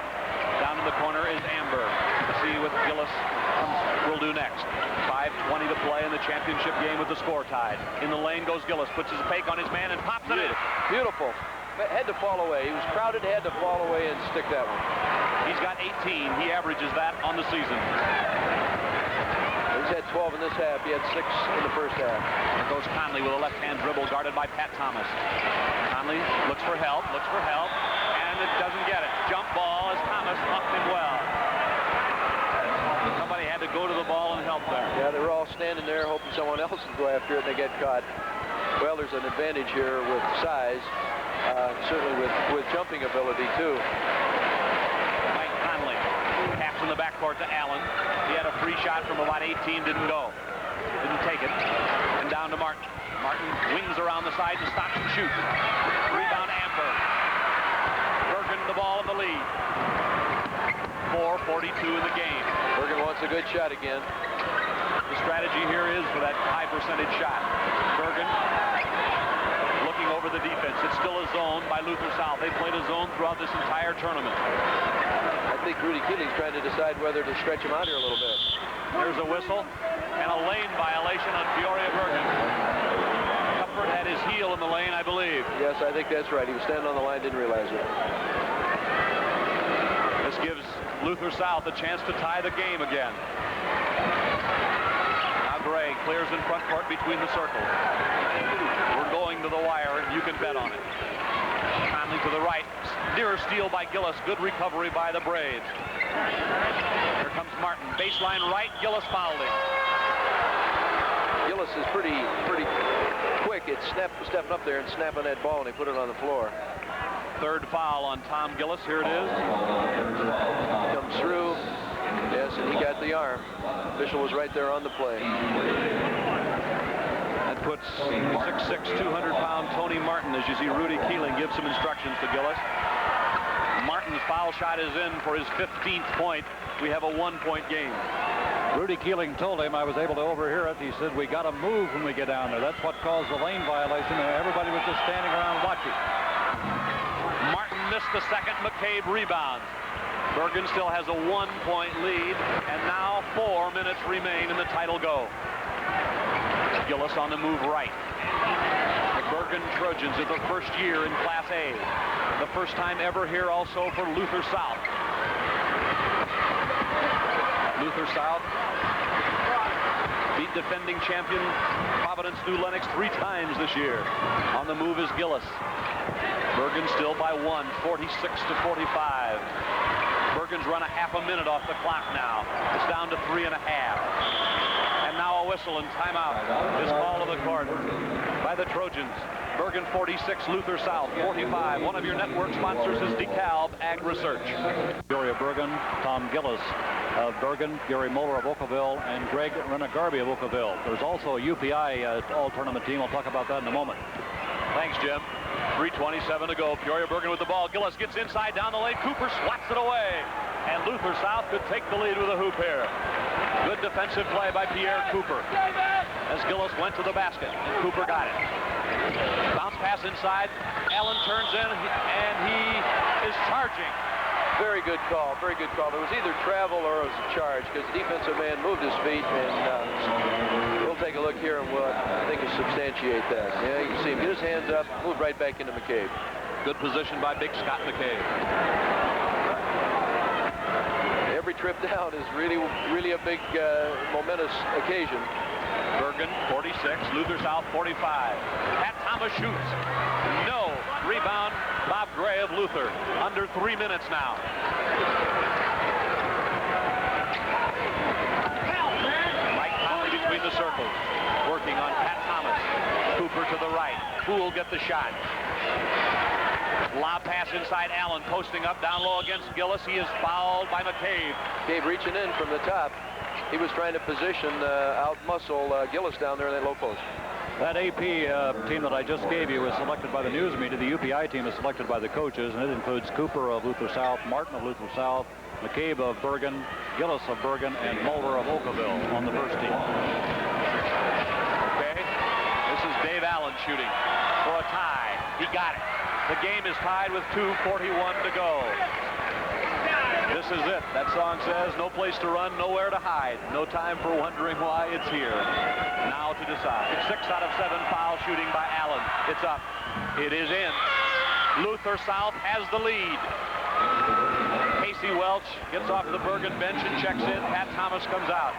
Down in the corner is Amberg. Let's see what Gillis will do next. 5:20 to play in the championship game with the score tied. In the lane goes Gillis, puts his fake on his man and pops it in. Beautiful. Had to fall away. He was crowded, had to fall away and stick that one. He's got 18. He averages that on the season. He's had 12 in this half. He had 6 in the first half. There goes Conley with a left-hand dribble guarded by Pat Thomas. Conley looks for help, and it doesn't get it. Jump ball as Thomas hucked him well. Somebody had to go to the ball and help there. Yeah, they were all standing there hoping someone else would go after it, and they get caught. Well, there's an advantage here with size, certainly with jumping ability, too. Mike Conley taps in the backcourt to Allen. He had a free shot from about 18, didn't go. Didn't take it. And down to Martin. Martin wings around the side and stops and shoots. Rebound Amberg. Bergen the ball in the lead. 4:42 in the game. Bergen wants a good shot again. The strategy here is for that high percentage shot. Bergen looking over the defense. It's still a zone by Luther South. They played a zone throughout this entire tournament. I think Rudy Keeling's trying to decide whether to stretch him out here a little bit. Here's a whistle and a lane violation on Peoria Bergen. Cuthbert had his heel in the lane, I believe. Yes, I think that's right. He was standing on the line, didn't realize it. This gives Luther South a chance to tie the game again. Now Gray clears in front court between the circles. We're going to the wire. You can bet on it. Conley to the right. Near steal by Gillis. Good recovery by the Braves. Here comes Martin. Baseline right. Gillis fouled him. Gillis is pretty quick at stepping up there and snapping that ball, and he put it on the floor. Third foul on Tom Gillis. Here it is. Comes through. Yes, and he got the arm. Official was right there on the play. That puts 6'6", 200-pound Tony Martin, as you see Rudy Keeling give some instructions to Gillis. Martin's foul shot is in for his 15th point. We have a 1-point game. Rudy Keeling told him, I was able to overhear it. He said, we got to move when we get down there. That's what caused the lane violation. Everybody was just standing around watching. Martin missed the second. McCabe rebounds. Bergen still has a 1-point lead, and now 4 minutes remain in the title go. Gillis on the move right. The Bergen Trojans in their first year in Class A. The first time ever here also for Luther South. Luther South beat defending champion Providence New Lenox 3 times this year. On the move is Gillis. Bergen still by 1, 46-45. Bergen's run a half a minute off the clock now. It's down to 3.5. And now a whistle and timeout is called to the court by the Trojans. Bergen 46, Luther South 45. One of your network sponsors is DeKalb Ag Research. Peoria Bergen, Tom Gillis of Bergen, Gary Moeller of Oakville, and Greg Renegarby of Oakville. There's also a UPI all-tournament team. We'll talk about that in a moment. Thanks, Jim. 3:27 to go. Peoria Bergen with the ball. Gillis gets inside down the lane. Cooper swats it away. And Luther South could take the lead with a hoop here. Good defensive play by Pierre Cooper. As Gillis went to the basket. Cooper got it. Bounce pass inside. Allen turns in, and he is charging. Very good call. Very good call. There was either travel or it was a charge because the defensive man moved his feet, and we'll take a look here and we'll, I think, substantiate that. Yeah, you can see him get his hands up, move right back into McCabe. Good position by Big Scott McCabe. Every trip down is really a big momentous occasion. Bergen 46, Luther South 45. Pat Thomas shoots. No. Rebound, Bob Gray of Luther. Under 3 minutes now. Mike Conley between the circles. Working on Pat Thomas. Cooper to the right. Who will get the shot? Lob pass inside Allen. Posting up down low against Gillis. He is fouled by McCabe. McCabe reaching in from the top. He was trying to position, out-muscle Gillis down there in that low post. That AP team that I just gave you was selected by the news media. The UPI team is selected by the coaches, and it includes Cooper of Luther South, Martin of Luther South, McCabe of Bergen, Gillis of Bergen, and Moeller of Oakville on the first team. Okay, this is Dave Allen shooting for a tie. He got it. The game is tied with 2:41 to go. This is it. That song says, no place to run, nowhere to hide. No time for wondering why it's here. Now to decide. 6 out of 7 foul shooting by Allen. It's up. It is in. Luther South has the lead. Casey Welch gets off the Bergen bench and checks in. Pat Thomas comes out.